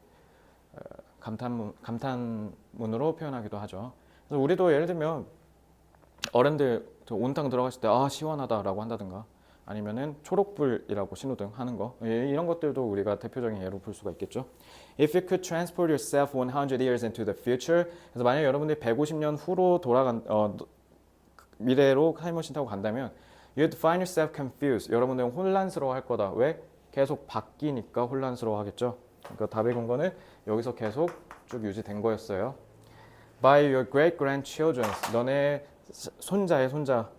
감탄문으로 표현하기도 하죠. 그래서 우리도 예를 들면 어른들 온탕 들어가실 때 시원하다라고 한다든가 아니면은 초록불이라고 신호등 하는 거 이런 것들도 우리가 대표적인 예로 볼 수가 있겠죠. If you could transport yourself 100 years into the future, 그래서 만약 여러분들이 150년 후로 미래로 타임머신 타고 간다면 you'd find yourself confused. 여러분들은 혼란스러워할 거다. 왜? 계속 바뀌니까 혼란스러워하겠죠. 그러니까 답의 근거는 여기서 계속 쭉 유지된 거였어요. By your great grandchildren, 너네 손자의 손자가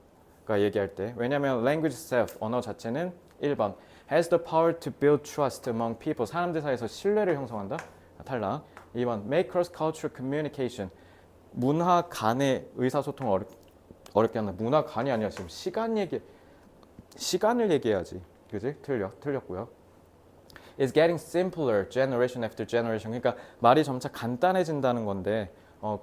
얘기할 때, 왜냐하면 language itself, 언어 자체는 1번 has the power to build trust among people, 사람들 사이에서 신뢰를 형성한다. 탈락. 2번 make cross cultural communication, 문화 간의 의사소통을 어렵게 한다. 문화 간이 아니라 지금 시간을 얘기해야지. 그지? 틀렸고요. Is getting simpler generation after generation. 그러니까 말이 점차 간단해진다는 건데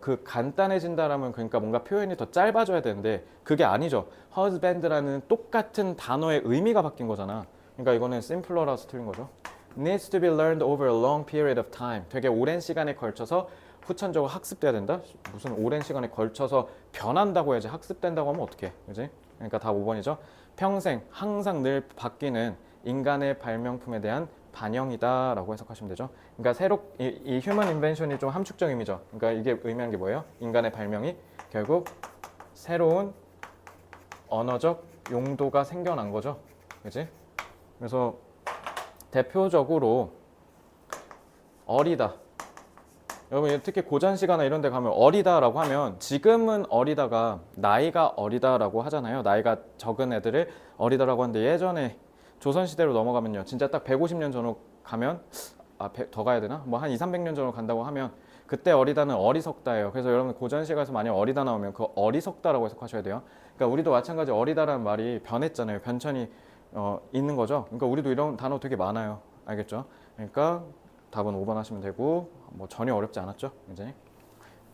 그 간단해진다라면 그러니까 뭔가 표현이 더 짧아져야 되는데 그게 아니죠. husband라는 똑같은 단어의 의미가 바뀐 거잖아. 그러니까 이거는 simpler라서 틀린 거죠. Needs to be learned over a long period of time. 되게 오랜 시간에 걸쳐서 후천적으로 학습돼야 된다? 무슨 오랜 시간에 걸쳐서 변한다고 해야지 학습된다고 하면 어떡해. 그지? 그러니까 다 5번이죠. 평생 항상 늘 바뀌는 인간의 발명품에 대한 반영이다 라고 해석하시면 되죠. 그러니까 이 휴먼 인벤션이 좀 함축적 의미죠. 그러니까 이게 의미하는 게 뭐예요? 인간의 발명이 결국 새로운 언어적 용도가 생겨난 거죠. 그지? 그래서 대표적으로 어리다. 여러분 특히 고전 시가나 이런 데 가면 어리다라고 하면 지금은 어리다가 나이가 어리다라고 하잖아요. 나이가 적은 애들을 어리다라고 하는데 예전에 조선시대로 넘어가면요. 진짜 딱 150년 전으로 가면 더 가야 되나? 뭐 한 200~300년 전으로 간다고 하면 그때 어리다는 어리석다예요. 그래서 여러분 고전 시가에서 만약 어리다 나오면 그 어리석다라고 해석하셔야 돼요. 그러니까 우리도 마찬가지 어리다라는 말이 변했잖아요. 변천이 있는 거죠. 그러니까 우리도 이런 단어 되게 많아요. 알겠죠? 그러니까 답은 5번 하시면 되고 뭐 전혀 어렵지 않았죠. 굉장히.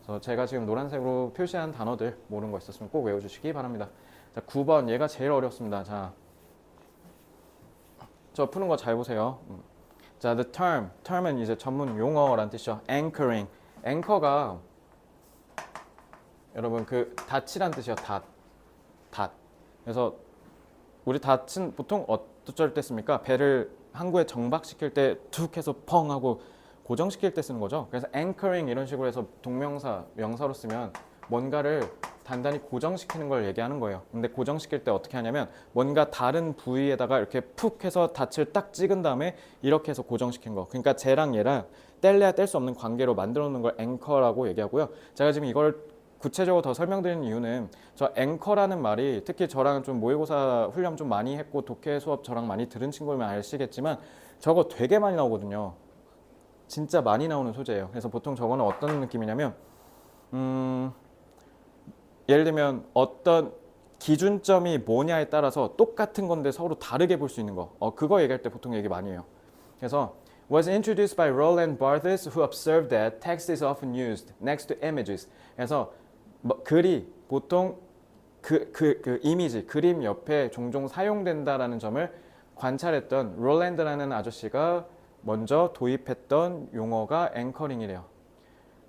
그래서 제가 지금 노란색으로 표시한 단어들 모르는 거 있었으면 꼭 외워주시기 바랍니다. 자, 9번 얘가 제일 어렵습니다. 자, 저 푸는 거 잘 보세요. 자, the term은 이제 전문 용어란 뜻이죠. anchoring. 앵커가 여러분 그 닻이란 뜻이요. 닷. 그래서 우리 닷은 보통 어쩔 때 씁니까? 배를 항구에 정박시킬 때 툭 해서 펑 하고 고정시킬 때 쓰는 거죠. 그래서 anchoring 이런 식으로 해서 동명사, 명사로 쓰면 뭔가를 단단히 고정시키는 걸 얘기하는 거예요. 근데 고정시킬 때 어떻게 하냐면 뭔가 다른 부위에다가 이렇게 푹 해서 닷을 딱 찍은 다음에 이렇게 해서 고정시킨 거. 그러니까 쟤랑 얘랑 뗄래야 뗄 수 없는 관계로 만들어 놓는 걸 앵커라고 얘기하고요. 제가 지금 이걸 구체적으로 더 설명드리는 이유는 저 앵커라는 말이 특히 저랑 좀 모의고사 훈련 좀 많이 했고 독해 수업 저랑 많이 들은 친구면 아시겠지만 저거 되게 많이 나오거든요. 진짜 많이 나오는 소재예요. 그래서 보통 저거는 어떤 느낌이냐면 예를 들면 어떤 기준점이 뭐냐에 따라서 똑같은 건데 서로 다르게 볼 수 있는 거. 그거 얘기할 때 보통 얘기 많이 해요. 그래서 was introduced by Roland Barthes, who observed that text is often used next to images. 그래서 글이 보통 그 이미지, 그림 옆에 종종 사용된다라는 점을 관찰했던 롤랜드라는 아저씨가 먼저 도입했던 용어가 앵커링이래요.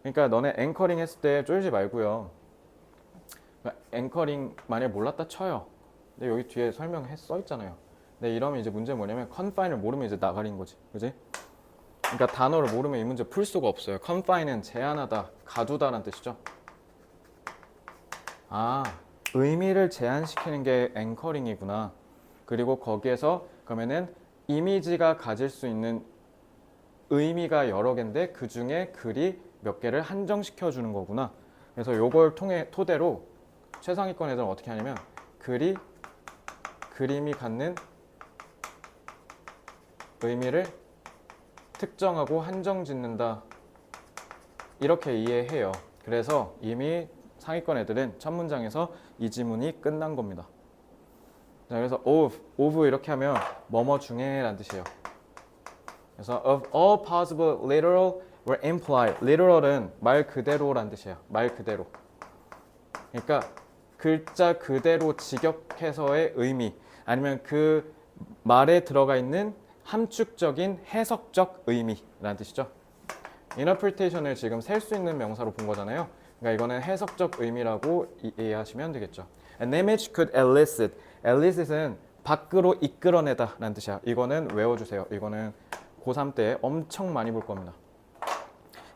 그러니까 너네 앵커링 했을 때 쫄지 말고요. 앵커링 만약 몰랐다 쳐요. 근데 여기 뒤에 설명해 써 있잖아요. 근데 이러면 이제 문제 뭐냐면 confine을 모르면 이제 나가린 거지. 그지? 그러니까 단어를 모르면 이 문제 풀 수가 없어요. confine은 제한하다, 가두다라는 뜻이죠. 의미를 제한시키는 게 앵커링이구나. 그리고 거기에서 그러면은 이미지가 가질 수 있는 의미가 여러 개인데 그 중에 글이 몇 개를 한정시켜 주는 거구나. 그래서 요걸 토대로 최상위권 애들은 어떻게 하냐면 그림이 갖는 의미를 특정하고 한정 짓는다. 이렇게 이해해요. 그래서 이미 상위권 애들은 첫 문장에서 이 지문이 끝난 겁니다. 자, 그래서 of 이렇게 하면 뭐뭐 중에 라는 뜻이에요. 그래서 of all possible literal or implied. literal은 말 그대로라는 뜻이에요. 말 그대로. 그러니까 글자 그대로 직역해서의 의미 아니면 그 말에 들어가 있는 함축적인 해석적 의미라는 뜻이죠. interpretation을 지금 셀 수 있는 명사로 본 거잖아요. 그러니까 이거는 해석적 의미라고 이해하시면 되겠죠. An image could elicit. elicit은 밖으로 이끌어내다 라는 뜻이야. 이거는 외워주세요. 이거는 고3 때 엄청 많이 볼 겁니다.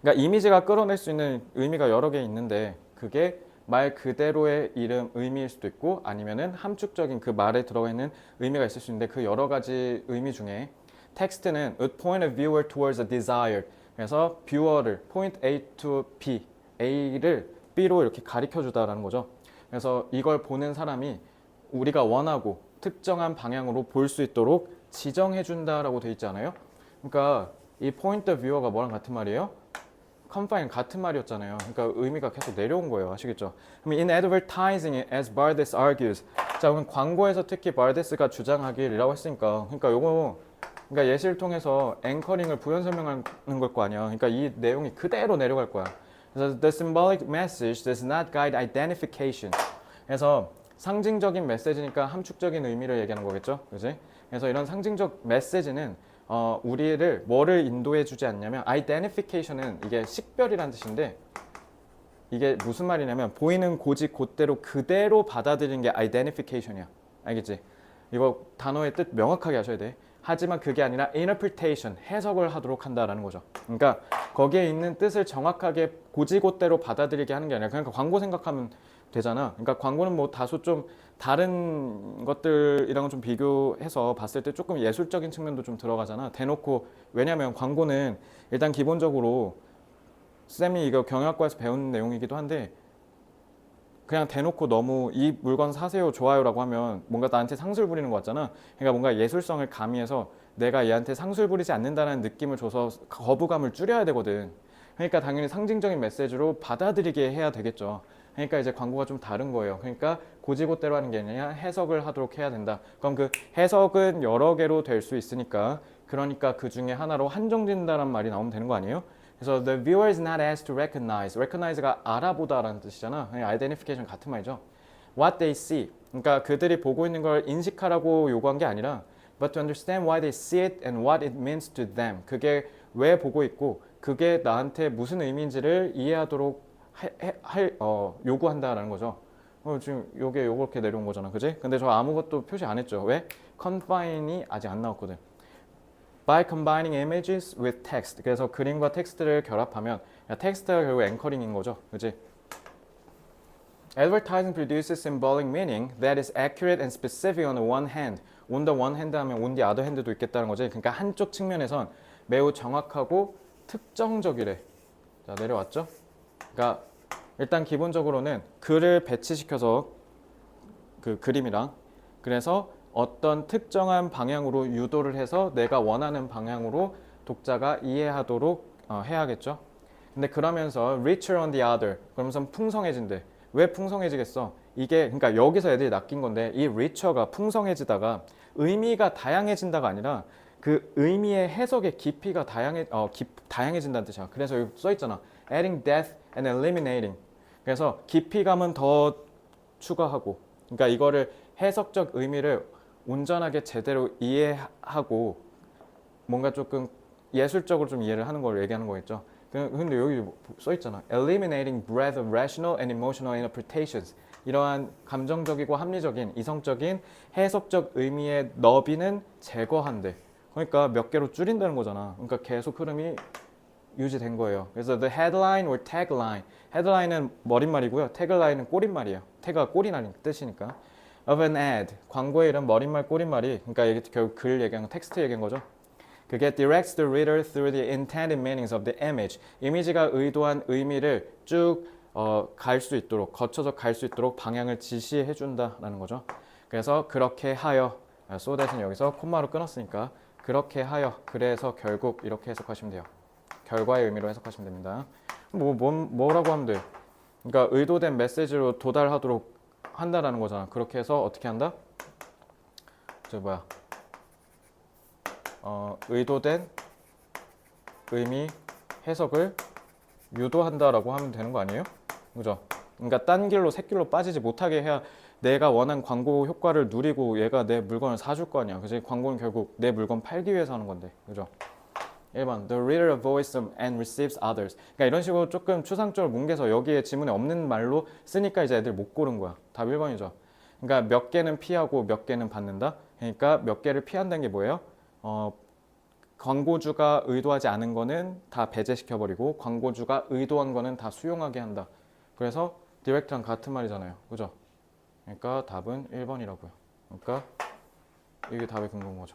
그러니까 이미지가 끌어낼 수 있는 의미가 여러 개 있는데 그게 말 그대로의 이름 의미일 수도 있고 아니면은 함축적인 그 말에 들어가 있는 의미가 있을 수 있는데 그 여러 가지 의미 중에 텍스트는 would point a viewer towards a desired. 그래서 viewer를 point A to B, A를 B로 이렇게 가리켜 주다라는 거죠. 그래서 이걸 보는 사람이 우리가 원하고 특정한 방향으로 볼 수 있도록 지정해 준다라고 돼 있지 않아요? 그러니까 이 point the viewer가 뭐랑 같은 말이에요? confine 같은 말이었잖아요. 그러니까 의미가 계속 내려온 거예요. 아시겠죠? 그럼 in advertising as Bardes argues. 자, 그럼 광고에서 특히 바르데스가 주장하기라고 했으니까 그러니까 요거 그러니까 예시를 통해서 앵커링을 부연 설명하는 걸 거 아니야. 그러니까 이 내용이 그대로 내려갈 거야. 그래서 the symbolic message does not guide identification. 그래서 상징적인 메시지니까 함축적인 의미를 얘기하는 거겠죠. 그지? 그래서 이런 상징적 메시지는 우리를 뭐를 인도해 주지 않냐면 identification은 이게 식별이라는 뜻인데 이게 무슨 말이냐면 보이는 고지 곧대로 그대로 받아들이는 게 identification이야. 알겠지? 이거 단어의 뜻 명확하게 하셔야 돼. 하지만 그게 아니라 interpretation, 해석을 하도록 한다라는 거죠. 그러니까 거기에 있는 뜻을 정확하게 고지곧대로 받아들이게 하는 게 아니라 그냥 광고 생각하면 되잖아. 그러니까 광고는 뭐 다소 좀 다른 것들이랑은 좀 비교해서 봤을 때 조금 예술적인 측면도 좀 들어가잖아. 대놓고 왜냐면 광고는 일단 기본적으로 쌤이 이거 경영학과에서 배운 내용이기도 한데 그냥 대놓고 너무 이 물건 사세요 좋아요라고 하면 뭔가 나한테 상술 부리는 것 같잖아. 그러니까 뭔가 예술성을 가미해서 내가 얘한테 상술 부리지 않는다는 느낌을 줘서 거부감을 줄여야 되거든. 그러니까 당연히 상징적인 메시지로 받아들이게 해야 되겠죠. 그러니까 이제 광고가 좀 다른 거예요. 그러니까 고지고대로 하는 게 아니라 해석을 하도록 해야 된다. 그럼 그 해석은 여러 개로 될 수 있으니까 그러니까 그 중에 하나로 한정된다는 말이 나오면 되는 거 아니에요? 그래서 the viewer is not asked to recognize. recognize가 알아보다라는 뜻이잖아. identification 같은 말이죠. what they see. 그러니까 그들이 보고 있는 걸 인식하라고 요구한 게 아니라 but to understand why they see it and what it means to them. 그게 왜 보고 있고 그게 나한테 무슨 의미인지를 이해하도록 요구한다라는 거죠. 지금 요게 요렇게 내려온 거잖아. 그지? 근데 저 아무것도 표시 안 했죠. 왜? confine이 아직 안 나왔거든. By combining images with text. 그래서 그림과 텍스트를 결합하면 텍스트가 결국 앵커링인 거죠. 그지? Advertising produces symbolic meaning that is accurate and specific on the one hand. On the one hand 하면 on the other hand도 있겠다는 거지. 그러니까 한쪽 측면에선 매우 정확하고 특정적이래. 자, 내려왔죠? 그러니까 일단 기본적으로는 글을 배치시켜서 그 그림이랑 그래서 어떤 특정한 방향으로 유도를 해서 내가 원하는 방향으로 독자가 이해하도록 해야겠죠. 근데 그러면서 richer on the other 그러면서 풍성해진대. 왜 풍성해지겠어? 이게 그러니까 여기서 애들이 낚인 건데 이 richer가 풍성해지다가 의미가 다양해진다가 아니라 그 의미의 해석의 깊이가 다양해진다는 뜻이야. 그래서 여기 써 있잖아. adding depth and eliminating. 그래서 깊이감은 더 추가하고 그러니까 이거를 해석적 의미를 온전하게 제대로 이해하고 뭔가 조금 예술적으로 좀 이해를 하는 걸 얘기하는 거겠죠. 근데 여기 써 있잖아. Eliminating breadth of rational and emotional interpretations. 이러한 감정적이고 합리적인 이성적인 해석적 의미의 너비는 제거한대. 그러니까 몇 개로 줄인다는 거잖아. 그러니까 계속 흐름이 유지된 거예요. 그래서 the headline or tagline. headline은 머릿말이고요. tagline은 꼬릿말이에요. tag가 꼬리라는 뜻이니까. of an ad. 광고의 이름 머릿말 꼬릿말이 그러니까 이게 결국 글 얘기하는 거, 텍스트 얘기한 거죠. 그게 directs the reader through the intended meanings of the image. 이미지가 의도한 의미를 쭉 갈 수 있도록 거쳐서 갈 수 있도록 방향을 지시해 준다라는 거죠. 그래서 그렇게 하여 so that은 여기서 콤마로 끊었으니까 그렇게 하여 그래서 결국 이렇게 해석하시면 돼요. 결과의 의미로 해석하시면 됩니다. 뭐라고 하면 돼? 그러니까 의도된 메시지로 도달하도록 한다라는 거잖아. 그렇게 해서 어떻게 한다? 의도된 의미 해석을 유도한다라고 하면 되는 거 아니에요? 그죠? 그러니까 딴 길로 새길로 빠지지 못하게 해야 내가 원한 광고 효과를 누리고 얘가 내 물건을 사줄 거 아니야. 그지? 광고는 결국 내 물건 팔기 위해서 하는 건데. 그죠? 1번 The reader avoids them and receives others. 그러니까 이런 식으로 조금 추상적으로 뭉개서 여기에 지문에 없는 말로 쓰니까 이제 애들 못 고른 거야. 답 1번이죠. 그러니까 몇 개는 피하고 몇 개는 받는다. 그러니까 몇 개를 피한다는 게 뭐예요? 광고주가 의도하지 않은 거는 다 배제시켜버리고 광고주가 의도한 거는 다 수용하게 한다. 그래서 디렉트랑 같은 말이잖아요. 그죠? 그러니까 답은 1번이라고요. 그러니까 이게 답의 근거인 거죠.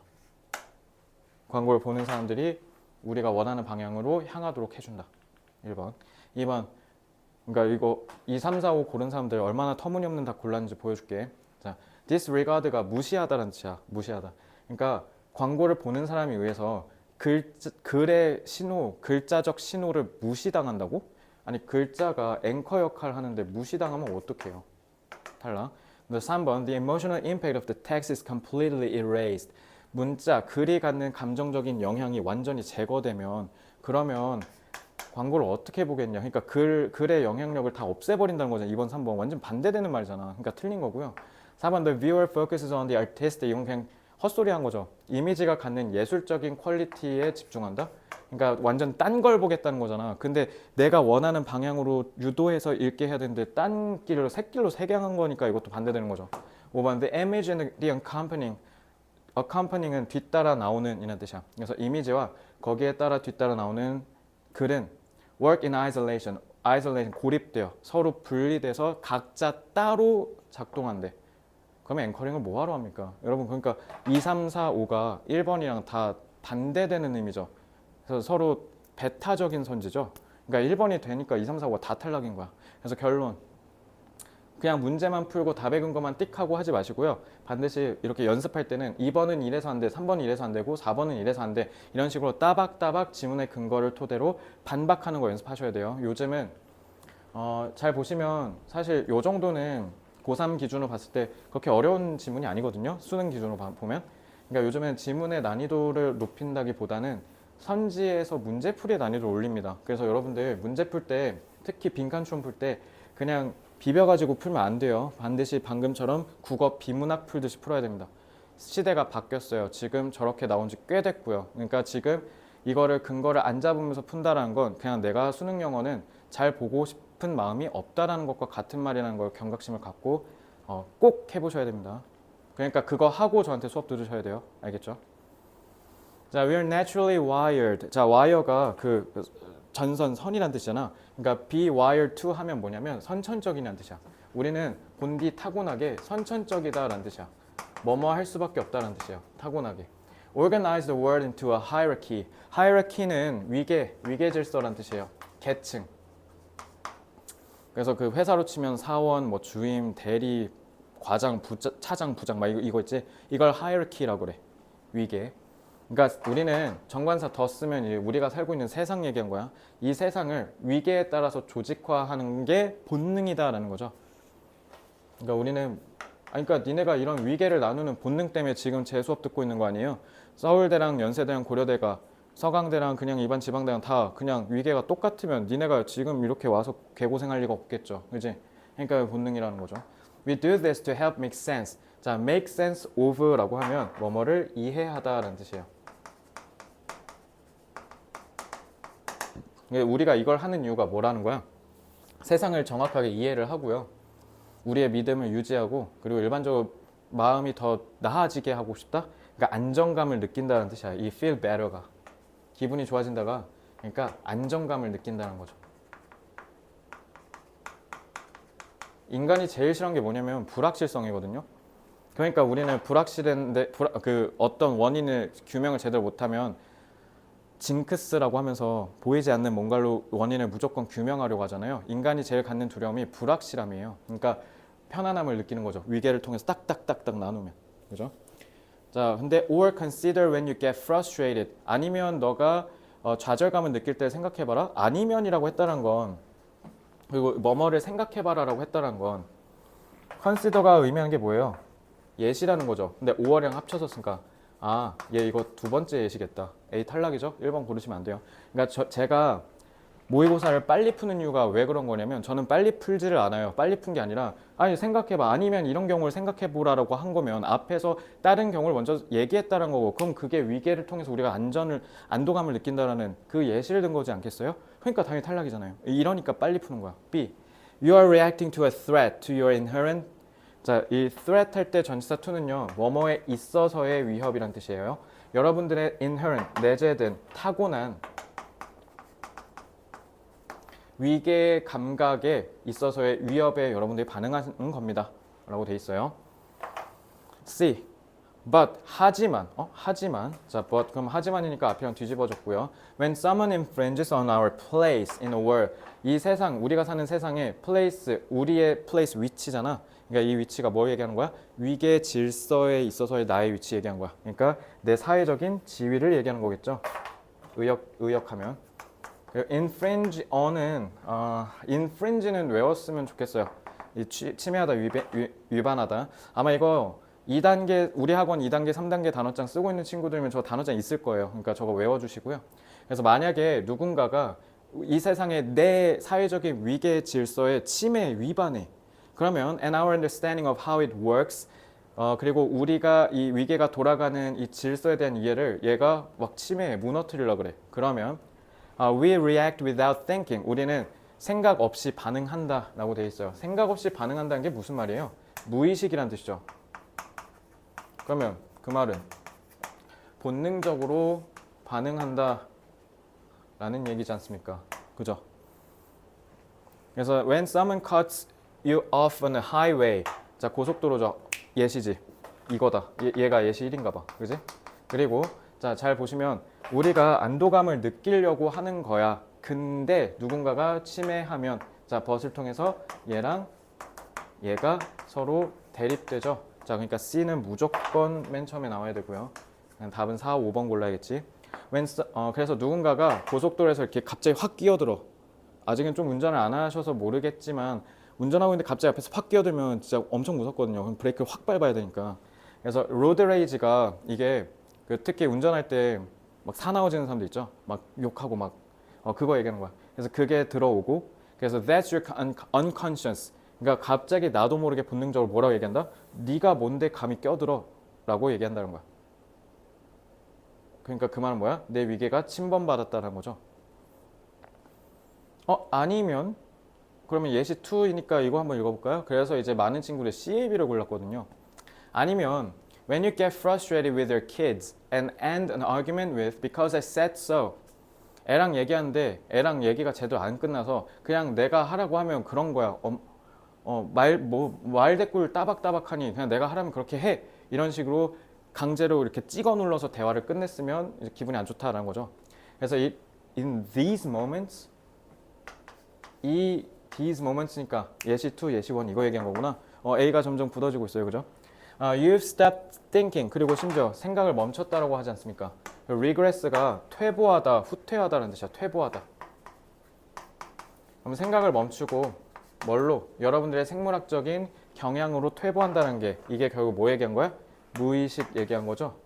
광고를 보는 사람들이 우리가 원하는 방향으로 향하도록 해준다. 1번. 2번. 그러니까 이거 2, 3, 4, 5 고른 사람들 얼마나 터무니없는 답 골랐는지 보여줄게. 자, disregard가 무시하다라는 뜻이야. 무시하다. 그러니까 광고를 보는 사람에 의해서 글의 신호, 글자적 신호를 무시당한다고? 아니 글자가 앵커 역할을 하는데 무시당하면 어떡해요? 탈락. 3번 The emotional impact of the text is completely erased. 문자, 글이 갖는 감정적인 영향이 완전히 제거되면 그러면 광고를 어떻게 보겠냐. 그러니까 글의 영향력을 다 없애버린다는 거잖아. 2번, 3번. 완전 반대되는 말이잖아. 그러니까 틀린 거고요. 4번 The viewer focuses on the artist. 이건 그냥 헛소리 한 거죠. 이미지가 갖는 예술적인 퀄리티에 집중한다. 그러니까 완전 딴 걸 보겠다는 거잖아. 근데 내가 원하는 방향으로 유도해서 읽게 해야 되는데 딴 길로 새길로 세경한 거니까 이것도 반대되는 거죠. 5번 The image and the accompanying. accompanying은 뒤따라 나오는 이란 뜻이야. 그래서 이미지와 거기에 따라 뒤따라 나오는 글은 work in isolation. isolation 고립되어 서로 분리돼서 각자 따로 작동한대. 그러면 앵커링을 뭐하러 합니까? 여러분 그러니까 2, 3, 4, 5가 1번이랑 다 반대되는 의미죠. 그래서 서로 배타적인 선지죠. 그러니까 1번이 되니까 2, 3, 4, 5가 다 탈락인 거야. 그래서 결론 그냥 문제만 풀고 답의 근거만 띡 하고 하지 마시고요. 반드시 이렇게 연습할 때는 2번은 이래서 안 돼, 3번은 이래서 안 되고 4번은 이래서 안 돼. 이런 식으로 따박따박 지문의 근거를 토대로 반박하는 거 연습하셔야 돼요. 요즘은 잘 보시면 사실 요 정도는 고3 기준으로 봤을 때 그렇게 어려운 지문이 아니거든요. 수능 기준으로 보면. 그러니까 요즘엔 지문의 난이도를 높인다기보다는 선지에서 문제풀이의 난이도를 올립니다. 그래서 여러분들 문제 풀 때 특히 빈칸춤 풀 때 그냥 비벼가지고 풀면 안 돼요. 반드시 방금처럼 국어 비문학 풀듯이 풀어야 됩니다. 시대가 바뀌었어요. 지금 저렇게 나온 지 꽤 됐고요. 그러니까 지금 이거를 근거를 안 잡으면서 푼다라는 건 그냥 내가 수능 영어는 잘 보고 싶은 마음이 없다라는 것과 같은 말이라는 걸 경각심을 갖고 꼭 해보셔야 됩니다. 그러니까 그거 하고 저한테 수업 들으셔야 돼요. 알겠죠? 자, we are naturally wired. 자, wire가 그 전선선이란 뜻이잖아. 그러니까 be wired to 하면 뭐냐면 선천적이라는 뜻이야. 우리는 본디 타고나게 선천적이다라는 뜻이야. 뭐뭐 할 수밖에 없다라는 뜻이에요. 타고나게. Organize the world into a hierarchy. hierarchy는 위계 질서라는 뜻이에요. 계층. 그래서 그 회사로 치면 사원, 뭐 주임, 대리, 과장, 차장, 부장 막 이거 있지. 이걸 hierarchy라고 그래. 위계. 그러니까 우리는 정관사 더 쓰면 우리가 살고 있는 세상 얘기한 거야. 이 세상을 위계에 따라서 조직화하는 게 본능이다라는 거죠. 그러니까 우리는 그러니까 니네가 이런 위계를 나누는 본능 때문에 지금 제 수업 듣고 있는 거 아니에요. 서울대랑 연세대랑 고려대가 서강대랑 그냥 일반 지방대랑 다 그냥 위계가 똑같으면 니네가 지금 이렇게 와서 개고생할 리가 없겠죠. 그지? 그러니까 본능이라는 거죠. We do this to help make sense. 자, make sense of라고 하면 뭐뭐를 이해하다라는 뜻이에요. 우리가 이걸 하는 이유가 뭐라는 거야? 세상을 정확하게 이해를 하고요. 우리의 믿음을 유지하고 그리고 일반적으로 마음이 더 나아지게 하고 싶다? 그러니까 안정감을 느낀다는 뜻이야. 이 feel better가. 기분이 좋아진다가 그러니까 안정감을 느낀다는 거죠. 인간이 제일 싫어하는 게 뭐냐면 불확실성이거든요. 그러니까 우리는 불확실한데 그 어떤 원인을 규명을 제대로 못하면 징크스라고 하면서 보이지 않는 뭔가로 원인을 무조건 규명하려고 하잖아요. 인간이 제일 갖는 두려움이 불확실함이에요. 그러니까 편안함을 느끼는 거죠. 위계를 통해서 딱딱딱딱 나누면. 그죠? 자, 근데 or consider when you get frustrated. 아니면 너가 좌절감을 느낄 때 생각해봐라. 아니면이라고 했다는 건 그리고 뭐뭐를 생각해봐라라고 했다는 건 consider가 의미하는 게 뭐예요? 예시라는 거죠. 근데 5월이랑 합쳐서 쓰니까 얘 이거 두 번째 예시겠다. A 탈락이죠? 1번 고르시면 안 돼요. 그러니까 제가 모의고사를 빨리 푸는 이유가 왜 그런 거냐면 저는 빨리 풀지를 않아요. 빨리 푼 게 아니라 아니 생각해봐. 아니면 이런 경우를 생각해보라라고 한 거면 앞에서 다른 경우를 먼저 얘기했다는 거고 그럼 그게 위계를 통해서 우리가 안도감을 느낀다라는 그 예시를 든 거지 않겠어요? 그러니까 당연히 탈락이잖아요. 이러니까 빨리 푸는 거야. B. You are reacting to a threat to your inherent 자, 이 threat 할 때 전치사 to는요, 뭐뭐에 있어서의 위협이란 뜻이에요. 여러분들의 inherent, 내재된 타고난 위계 감각에 있어서의 위협에 여러분들이 반응하는 겁니다. 라고 돼 있어요. C. But 하지만 자 but 그럼 하지만이니까 앞이랑 뒤집어졌고요. When someone infringes on our place in the world 이 세상 우리가 사는 세상의 place 우리의 place 위치잖아. 그러니까 이 위치가 뭐 얘기하는 거야? 위계 질서에 있어서의 나의 위치 얘기한 거야. 그러니까 내 사회적인 지위를 얘기하는 거겠죠. 의역하면 infringe on은 infringe는 외웠으면 좋겠어요. 이 침해하다 위반하다. 아마 이거 2단계 우리 학원 2단계 3단계 단어장 쓰고 있는 친구들이면 저 단어장 있을 거예요. 그러니까 저거 외워주시고요. 그래서 만약에 누군가가 이 세상에 내 사회적인 위계 질서에 침해 위반해 그러면 and our understanding of how it works 그리고 우리가 이 위계가 돌아가는 이 질서에 대한 이해를 얘가 막 침해해 무너뜨리려고 그래. 그러면 we react without thinking 우리는 생각 없이 반응한다 라고 되어 있어요. 생각 없이 반응한다는 게 무슨 말이에요? 무의식이란 뜻이죠. 그러면 그 말은 본능적으로 반응한다 라는 얘기지 않습니까? 그죠? 그래서 when someone cuts you off on a highway 자 고속도로죠. 예시지. 이거다. 얘가 예시 1인가 봐. 그지? 그리고 자 잘 보시면 우리가 안도감을 느끼려고 하는 거야. 근데 누군가가 침해하면 자 벗을 통해서 얘랑 얘가 서로 대립되죠. 자 그러니까 C는 무조건 맨 처음에 나와야 되고요. 답은 4, 5번 골라야겠지. 그래서 누군가가 고속도로에서 이렇게 갑자기 확 끼어들어. 아직은 좀 운전을 안 하셔서 모르겠지만 운전하고 있는데 갑자기 앞에서 확 끼어들면 진짜 엄청 무섭거든요. 그럼 브레이크를 확 밟아야 되니까. 그래서 로드 레이지가 이게 특히 운전할 때 막 사나워지는 사람도 있죠. 막 욕하고 막 그거 얘기하는 거야. 그래서 그게 들어오고 그래서 that's your unconscious. 그러니까 갑자기 나도 모르게 본능적으로 뭐라고 얘기한다? 네가 뭔데 감히 껴들어 라고 얘기한다는 거야. 그러니까 그 말은 뭐야? 내 위계가 침범받았다는 거죠. 아니면 그러면 예시 2이니까 이거 한번 읽어볼까요? 그래서 이제 많은 친구들이 CAB를 골랐거든요. 아니면 when you get frustrated with your kids and end an argument with because I said so. 애랑 얘기하는데 애랑 얘기가 제대로 안 끝나서 그냥 내가 하라고 하면 그런 거야. 말대꾸를 따박따박하니 그냥 내가 하라면 그렇게 해. 이런 식으로 강제로 이렇게 찍어 눌러서 대화를 끝냈으면 이제 기분이 안 좋다라는 거죠. 그래서 in these moments these moments니까 예시 2, 예시 1 이거 얘기한 거구나. A가 점점 굳어지고 있어요. 그죠? You've stopped thinking. 그리고 심지어 생각을 멈췄다라고 하지 않습니까? regress가 퇴보하다, 후퇴하다라는 뜻이야. 퇴보하다. 그럼 생각을 멈추고 뭘로? 여러분들의 생물학적인 경향으로 퇴보한다는 게 이게 결국 뭐 얘기한 거야? 무의식 얘기한 거죠.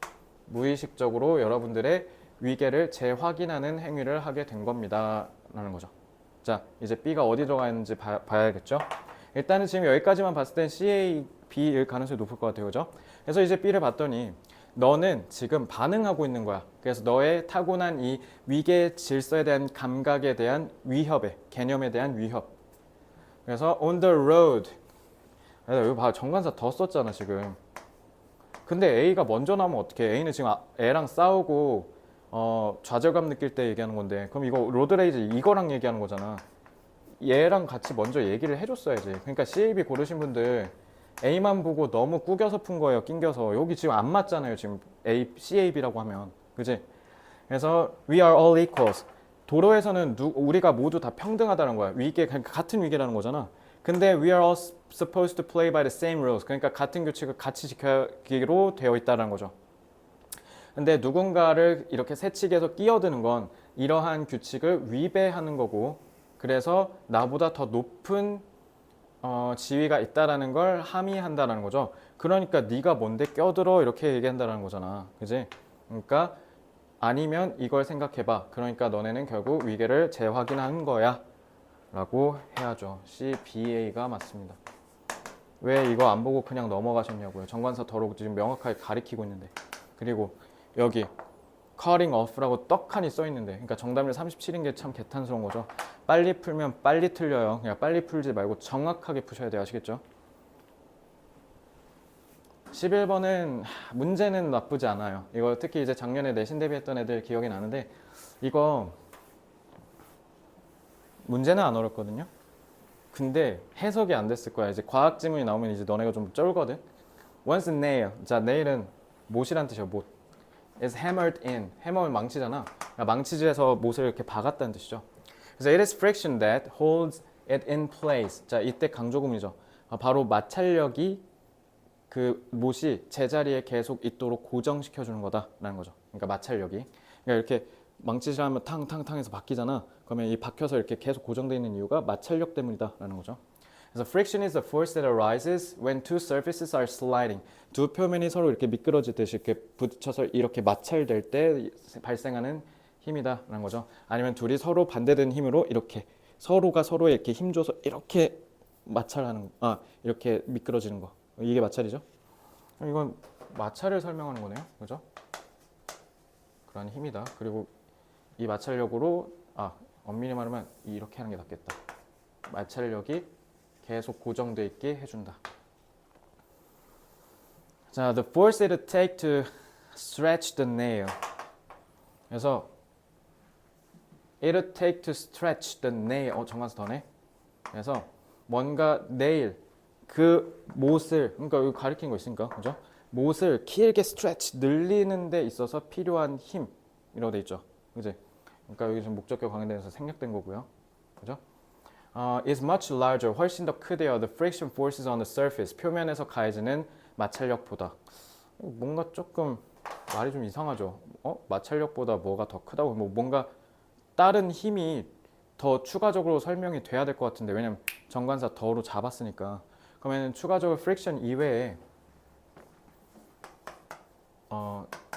무의식적으로 여러분들의 위계를 재확인하는 행위를 하게 된 겁니다. 라는 거죠. 자, 이제 B가 어디 들어가 있는지 봐야겠죠? 일단은 지금 여기까지만 봤을 땐 CA, B일 가능성이 높을 것 같아요. 그죠? 그래서 이제 B를 봤더니 너는 지금 반응하고 있는 거야. 그래서 너의 타고난 이 위계 질서에 대한 감각에 대한 위협에, 개념에 대한 위협. 그래서 on the road. 여기 봐, 정관사 더 썼잖아, 지금. 근데 A가 먼저 나오면 어떡해? A는 지금 애랑 싸우고 좌절감 느낄 때 얘기하는 건데 그럼 이거 로드레이지 이거랑 얘기하는 거잖아. 얘랑 같이 먼저 얘기를 해줬어야지. 그러니까 CAB 고르신 분들 A만 보고 너무 꾸겨서 푼 거예요. 낑겨서. 여기 지금 안 맞잖아요. 지금 CAB라고 하면. 그지? 그래서 we are all equals. 도로에서는 우리가 모두 다 평등하다는 거야. 위계, 그러니까 같은 위계라는 거잖아. 근데 we are all supposed to play by the same rules. 그러니까 같은 규칙을 같이 지키기로 되어 있다는 거죠. 근데 누군가를 이렇게 새치기해서 끼어드는 건 이러한 규칙을 위배하는 거고 그래서 나보다 더 높은 지위가 있다라는 걸 함의한다는 거죠. 그러니까 네가 뭔데 껴들어 이렇게 얘기한다는 거잖아. 그지? 그러니까 아니면 이걸 생각해봐. 그러니까 너네는 결국 위계를 재확인한 거야. 라고 해야죠. CBA가 맞습니다. 왜 이거 안 보고 그냥 넘어가셨냐고요. 정관사 더러고 지금 명확하게 가리키고 있는데. 그리고 여기 cutting off라고 떡하니 써 있는데 그러니까 정답률 37인 게 참 개탄스러운 거죠. 빨리 풀면 빨리 틀려요. 그냥 빨리 풀지 말고 정확하게 푸셔야 돼요. 아시겠죠? 11번은 문제는 나쁘지 않아요. 이거 특히 이제 작년에 내신 대비했던 애들 기억이 나는데 이거 문제는 안 어렵거든요. 근데 해석이 안 됐을 거야. 이제 과학 지문이 나오면 이제 너네가 좀 쩔거든. Once a nail. 자, nail은 못이란 뜻이야. 못. is hammered in. 해머면 망치잖아. 그러니까 망치질해서 못을 이렇게 박았다는 뜻이죠. 그래서 it is friction that holds it in place. 자, 이때 강조금이죠. 바로 마찰력이 그 못이 제자리에 계속 있도록 고정시켜 주는 거다라는 거죠. 그러니까 마찰력이. 그러니까 이렇게 망치질하면 탕탕탕 해서 바뀌잖아. 그러면 이 박혀서 이렇게 계속 고정되어 있는 이유가 마찰력 때문이다라는 거죠. 그래서 friction is the force that arises when two surfaces are sliding. 두 표면이 서로 이렇게 미끄러지듯이 이렇게 부딪혀서 이렇게 마찰될 때 발생하는 힘이다라는 거죠. 아니면 둘이 서로 반대되는 힘으로 이렇게 서로가 서로에 이렇게 힘줘서 이렇게 마찰하는 이렇게 미끄러지는 거. 이게 마찰이죠. 이건 마찰을 설명하는 거네요. 그죠? 그런 힘이다. 그리고 이 마찰력으로 엄밀히 말하면 이렇게 하는 게 낫겠다. 마찰력이 계속 고정돼 있게 해준다. 자, the force it would take to stretch the nail. 그래서 it would take to stretch the nail. 정관사 더네. 그래서 뭔가 nail 그 못을 그러니까 여기 가리킨 거 있으니까 그죠? 못을 길게 stretch 늘리는 데 있어서 필요한 힘이라고 돼 있죠. 그지? 그러니까 여기 지금 목적격 관계대에서 생략된 거고요. 그죠? is much larger. 훨씬 더 크대요. The friction forces on the surface. 표면에서 가해지는 마찰력보다. 뭔가 조금 말이 좀 이상하죠. 마찰력보다 뭐가 더 크다고 뭔가 다른 힘이 더 추가적으로 설명이 돼야 될 것 같은데 왜냐면 정관사 더로 잡았으니까 그러면 추가적으로 friction 이외에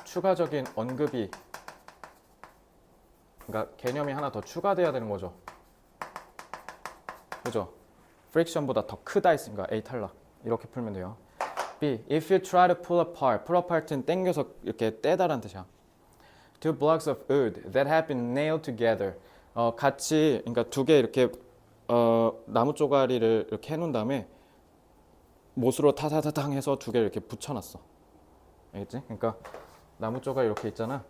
추가적인 언급이 그러니까 개념이 하나 더 추가돼야 되는 거죠. 그죠? friction보다 더 크다 했으니까 A 탈락. 이렇게 풀면 돼요. B. If you try to pull apart. pull apart는 당겨서 이렇게 떼다라는 뜻이야. Two blocks of wood that have been nailed together. 같이 그러니까 두 개 이렇게 나무 쪼가리를 이렇게 해놓은 다음에 못으로 타타타탕 해서 두 개를 이렇게 붙여놨어. 알겠지? 그러니까 나무 쪼가리 이렇게 있잖아.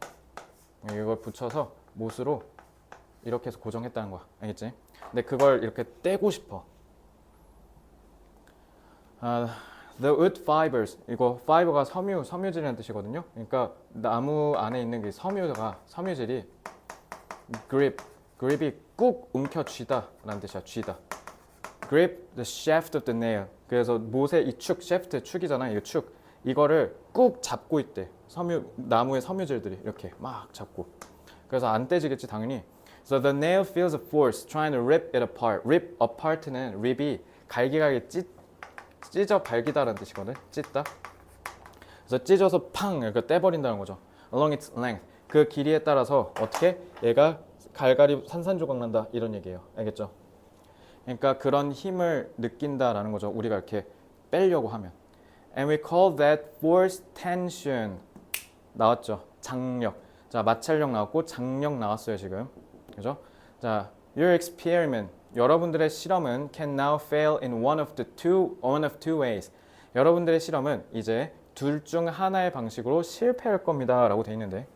이걸 붙여서 못으로 이렇게 해서 고정했다는 거야. 알겠지? 근데 그걸 이렇게 떼고 싶어. The wood fibers. 이거 fiber가 섬유질이라는 뜻이거든요. 그러니까 나무 안에 있는 게 섬유질이 grip이 꾹 움켜쥐다라는 뜻이야. 쥐다. grip the shaft of the nail. 그래서 못의 이 축, shaft 축이잖아. 이 축. 이거를 꾹 잡고 있대. 나무의 섬유질들이 이렇게 막 잡고. 그래서 안 떼지겠지 당연히. So the nail feels a force trying to rip it apart. rip apart는 rip이 갈기갈기 찢어 발기다라는 뜻이거든. 찢다. 그래서 찢어서 팡 이렇게 떼버린다는 거죠. Along its length. 그 길이에 따라서 어떻게 얘가 갈갈이 산산조각 난다 이런 얘기예요. 알겠죠? 그러니까 그런 힘을 느낀다라는 거죠. 우리가 이렇게 빼려고 하면. And we call that force tension. 나왔죠. 장력. 자, 마찰력 나왔고 장력 나왔어요, 지금. 그죠? 자, your experiment. 여러분들의 실험은 can now fail in one of two ways. 여러분들의 실험은 이제 둘 중 하나의 방식으로 실패할 겁니다라고 돼 있는데.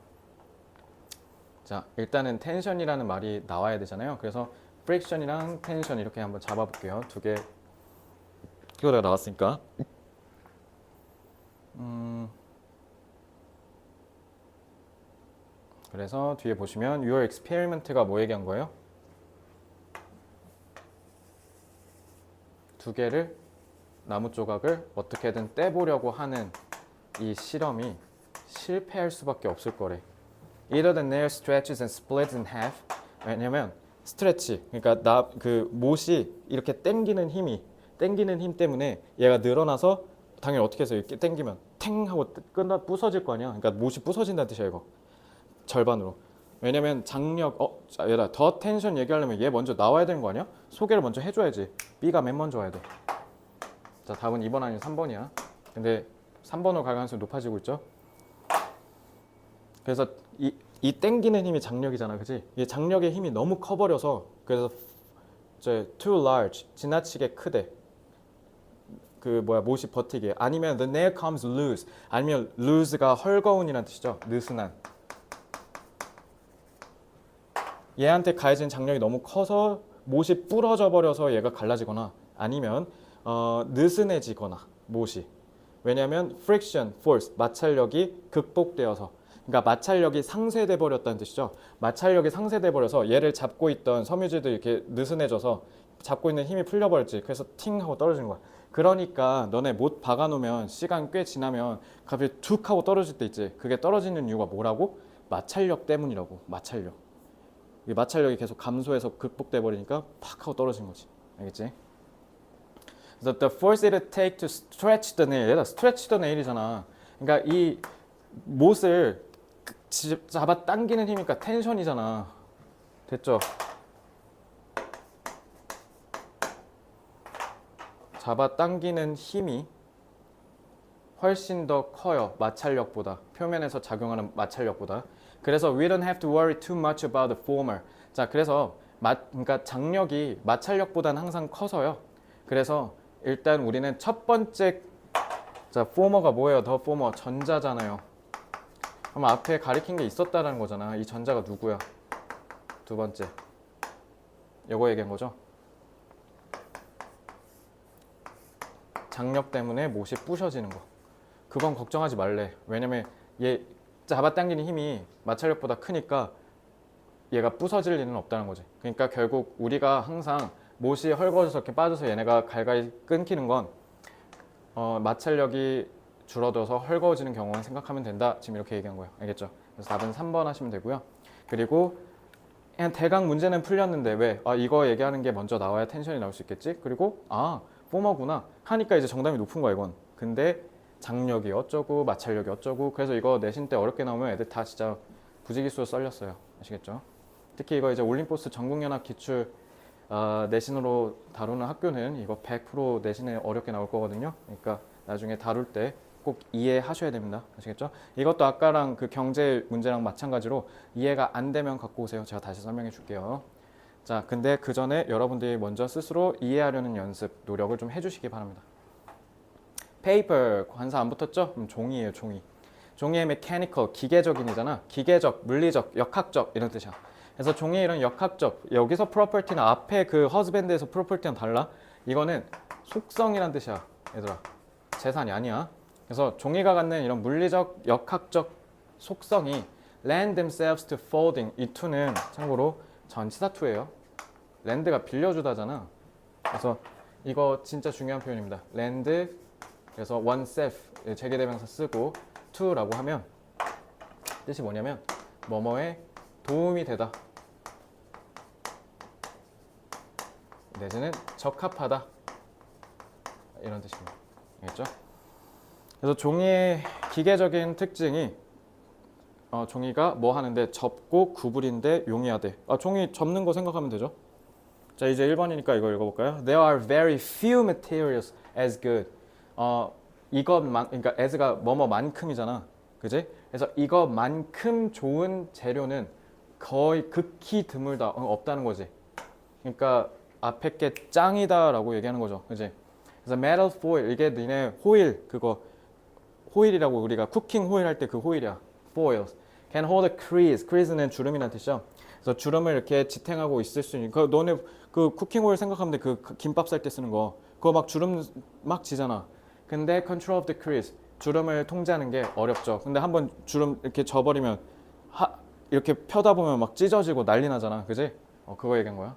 자, 일단은 텐션이라는 말이 나와야 되잖아요. 그래서 friction이랑 tension 이렇게 한번 잡아볼게요. 두 개 키워드가 나왔으니까. 그래서 뒤에 보시면 your experiment가 뭐 얘기한 거예요? 두 개를 나무 조각을 어떻게든 떼보려고 하는 이 실험이 실패할 수밖에 없을 거래. Either the nail stretches and splits in half. 왜냐면 스트레치, 그러니까 그 못이 이렇게 당기는 힘 때문에 얘가 늘어나서 당연히 어떻게 해서 이렇게 당기면 탱 하고 부서질 거 아니야. 그러니까 못이 부서진다는 뜻이야 이거. 절반으로. 왜냐면 장력, 얘들아 더 텐션 얘기하려면 얘 먼저 나와야 되는 거 아니야? 소개를 먼저 해줘야지. B가 맨 먼저 와야 돼. 자, 답은 2번 아니면 3번이야. 근데 3번으로 갈 가능성이 높아지고 있죠. 그래서 이 땡기는 힘이 장력이잖아, 그지? 이 장력의 힘이 너무 커버려서 그래서 too large, 지나치게 크대. 못이 버티게. 아니면 the nail comes loose. 아니면 loose가 헐거운이라는 뜻이죠. 느슨한. 얘한테 가해진 장력이 너무 커서 못이 부러져 버려서 얘가 갈라지거나 아니면 느슨해지거나 못이. 왜냐하면 friction, force, 마찰력이 극복되어서. 그러니까 마찰력이 상쇄돼 버렸다는 뜻이죠. 마찰력이 상쇄돼 버려서 얘를 잡고 있던 섬유질도 이렇게 느슨해져서 잡고 있는 힘이 풀려버렸지. 그래서 팅 하고 떨어지는 거야. 그러니까 너네 못 박아놓으면 시간 꽤 지나면 갑자기 툭 하고 떨어질 때 있지. 그게 떨어지는 이유가 뭐라고? 마찰력 때문이라고. 마찰력. 이 마찰력이 계속 감소해서 극복돼 버리니까 팍 하고 떨어진 거지. 알겠지? 그래서 the force it take to stretch the nail. 얘가 stretch the nail이잖아. 그러니까 이 못을 잡아 당기는 힘이니까 텐션이잖아. 됐죠? 잡아 당기는 힘이 훨씬 더 커요. 마찰력보다. 표면에서 작용하는 마찰력보다. 그래서 we don't have to worry too much about the former. 자, 그래서 그러니까 장력이 마찰력보다는 항상 커서요. 그래서 일단 우리는 첫 번째 자, former가 뭐예요? the former 전자잖아요. 그럼 앞에 가리킨 게 있었다라는 거잖아. 이 전자가 누구야? 두 번째. 요거 얘기한 거죠. 장력 때문에 못이 부셔지는 거. 그건 걱정하지 말래. 왜냐면 얘 잡아당기는 힘이 마찰력보다 크니까 얘가 부서질 일은 없다는 거지. 그러니까 결국 우리가 항상 못이 헐거워져서 이렇게 빠져서 얘네가 갈갈이 끊기는 건 마찰력이 줄어들어서 헐거워지는 경우만 생각하면 된다. 지금 이렇게 얘기한 거예요. 알겠죠? 그래서 답은 3번 하시면 되고요. 그리고 그냥 대강 문제는 풀렸는데 왜? 이거 얘기하는 게 먼저 나와야 텐션이 나올 수 있겠지? 그리고 포머구나 하니까 이제 정답이 높은 거야 이건. 근데 장력이 어쩌고 마찰력이 어쩌고. 그래서 이거 내신 때 어렵게 나오면 애들 다 진짜 부지기수로 썰렸어요. 아시겠죠? 특히 이거 이제 올림포스 전국연합 기출 내신으로 다루는 학교는 이거 100% 내신에 어렵게 나올 거거든요. 그러니까 나중에 다룰 때 꼭 이해하셔야 됩니다. 아시겠죠? 이것도 아까랑 그 경제 문제랑 마찬가지로 이해가 안 되면 갖고 오세요. 제가 다시 설명해 줄게요. 자, 근데 그 전에 여러분들이 먼저 스스로 이해하려는 연습, 노력을 좀 해주시기 바랍니다. 페이퍼, 관사 안 붙었죠? 종이에요, 종이. 종이의 mechanical, 기계적인이잖아. 기계적, 물리적, 역학적 이런 뜻이야. 그래서 종이의 이런 역학적, 여기서 property는 앞에 그 husband에서 property랑 달라. 이거는 속성이란 뜻이야, 얘들아. 재산이 아니야. 그래서 종이가 갖는 이런 물리적, 역학적 속성이 lend themselves to folding. 이 to는 참고로 전치사 to예요. lend가 빌려주다잖아. 그래서 이거 진짜 중요한 표현입니다. lend, 그래서 oneself, 제계대명사 쓰고 to라고 하면 뜻이 뭐냐면 뭐뭐에 도움이 되다. 내지는 적합하다. 이런 뜻입니다. 알겠죠? 그래서 종이의 기계적인 특징이 종이가 뭐 하는데 접고 구부린데 용이하대. 종이 접는 거 생각하면 되죠. 자, 이제 1번이니까 이거 읽어볼까요? There are very few materials as good. 이것만, 그러니까 as가 뭐뭐만큼이잖아. 그지? 그래서 이것만큼 좋은 재료는 거의 극히 드물다. 없다는 거지. 그러니까 앞에 게 짱이다라고 얘기하는 거죠. 그지? 그래서 metal foil, 이게 니네 호일, 그거 호일이라고 우리가 쿠킹 호일 할 때 그 호일이야. foils. can hold a crease. crease는 주름이라는 뜻이죠. 그래서 주름을 이렇게 지탱하고 있을 수 있는. 너네 그 쿠킹 호일 생각하면 돼. 그 김밥 쌀 때 쓰는 거. 그거 막 주름 막 지잖아. 근데 control of the crease. 주름을 통제하는 게 어렵죠. 근데 한번 주름 이렇게 져버리면 이렇게 펴다 보면 막 찢어지고 난리 나잖아. 그지? 그거 얘기한 거야.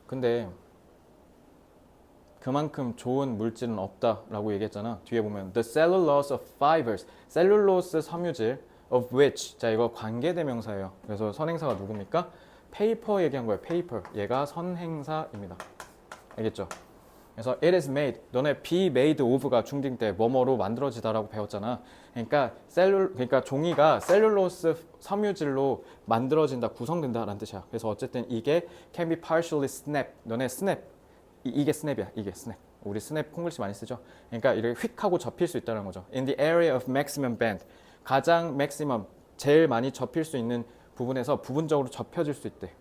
근데 그만큼 좋은 물질은 없다라고 얘기했잖아. 뒤에 보면 the cellulose of fibers, 셀룰로스 섬유질 of which. 자, 이거 관계대명사예요. 그래서 선행사가 누굽니까? paper 얘기한 거예요. paper. 얘가 선행사입니다. 알겠죠? 그래서 it is made. 너네 be made of가 중딩 때 뭐뭐로 만들어지다라고 배웠잖아. 그러니까 종이가 셀룰로스 섬유질로 만들어진다, 구성된다라는 뜻이야. 그래서 어쨌든 이게 can be partially snap. 너네 snap. 이게 스냅이야. 이게 스냅. 우리 스냅 콩글씨 많이 쓰죠. 그러니까 이렇게 휙 하고 접힐 수 있다는 거죠. In the area of maximum bend. 가장 maximum, 제일 많이 접힐 수 있는 부분에서 부분적으로 접혀질 수 있대.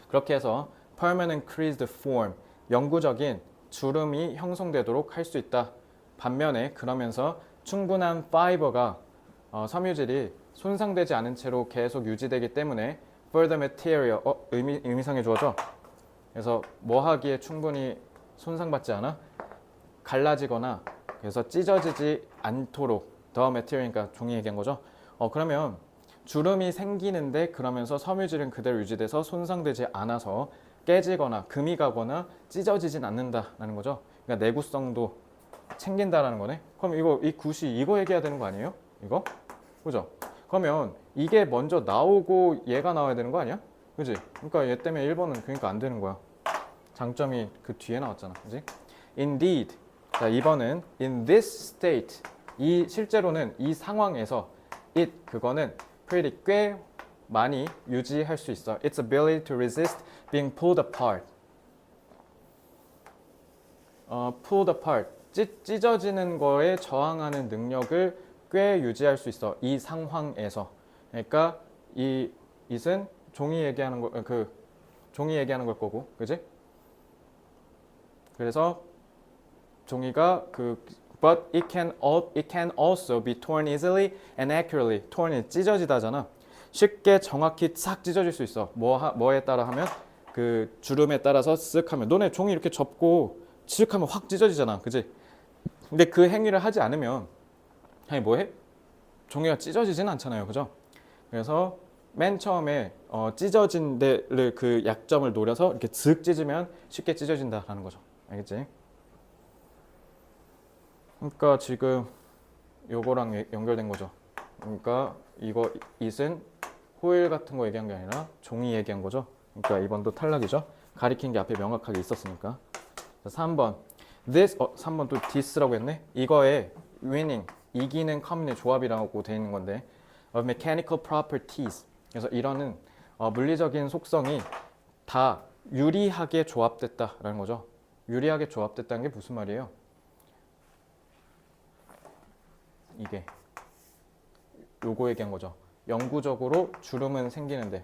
그렇게 해서 permanent creased form. 영구적인 주름이 형성되도록 할 수 있다. 반면에 그러면서 충분한 파이버가 섬유질이 손상되지 않은 채로 계속 유지되기 때문에 for the material 의미상의 주어죠. 그래서 뭐 하기에 충분히 손상받지 않아? 갈라지거나 그래서 찢어지지 않도록 the material이니까 종이 얘기한 거죠. 그러면 주름이 생기는데 그러면서 섬유질은 그대로 유지돼서 손상되지 않아서 깨지거나 금이 가거나 찢어지진 않는다라는 거죠. 그러니까 내구성도 챙긴다라는 거네. 그럼 이 굿이 이거 얘기해야 되는 거 아니에요? 이거? 그죠? 그러면 이게 먼저 나오고 얘가 나와야 되는 거 아니야? 그지? 그러니까 얘 때문에 1번은 그러니까 안 되는 거야. 장점이 그 뒤에 나왔잖아. 그지? Indeed. 자, 2번은 in this state. 실제로는 이 상황에서 그거는 pretty 꽤 많이 유지할 수 있어. Its ability to resist being pulled apart. pulled apart. 찢어지는 거에 저항하는 능력을 꽤 유지할 수 있어. 이 상황에서. 그러니까 이 it은 종이 얘기하는 걸 거고, 그지? 그래서 종이가 but it can also be torn easily and accurately. torn이 찢어지다잖아. 쉽게 정확히 싹 찢어질 수 있어. 뭐에 따라 하면 그 주름에 따라서 쓱 하면 너네 종이 이렇게 접고 쓱 하면 확 찢어지잖아. 그지? 근데 그 행위를 하지 않으면 아니 뭐해? 종이가 찢어지진 않잖아요. 그죠? 그래서 맨 처음에 찢어진 데를 그 약점을 노려서 이렇게 쓱 찢으면 쉽게 찢어진다라는 거죠. 알겠지? 그러니까 지금 요거랑 연결된 거죠. 그러니까 it은 호일 같은 거 얘기한 게 아니라 종이 얘기한 거죠. 그러니까 2번도 탈락이죠. 가리킨 게 앞에 명확하게 있었으니까. 자, 3번. 3번 또 this라고 했네. 이거에 winning, 이기는 커뮤니의 조합이라고 되어 있는 건데 of mechanical properties. 그래서 이러는 물리적인 속성이 다 유리하게 조합됐다라는 거죠. 유리하게 조합됐다는 게 무슨 말이에요? 이게 요거 얘기한 거죠. 영구적으로 주름은 생기는데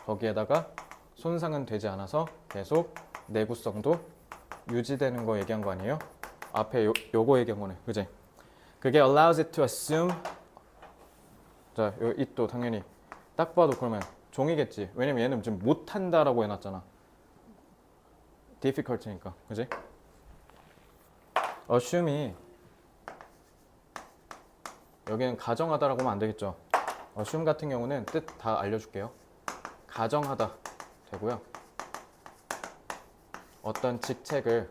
거기에다가 손상은 되지 않아서 계속 내구성도 유지되는 거 얘기한 거 아니에요? 앞에 요거 얘기한 거네. 그지? 그게 allows it to assume. 자, 요 it도 당연히 딱 봐도 그러면 종이겠지. 왜냐면 얘는 지금 못한다라고 해놨잖아. difficult니까. 그지? assume이 여기는 가정하다라고 하면 안 되겠죠. assume 같은 경우는 뜻 다 알려줄게요. 가정하다 되고요. 어떤 직책을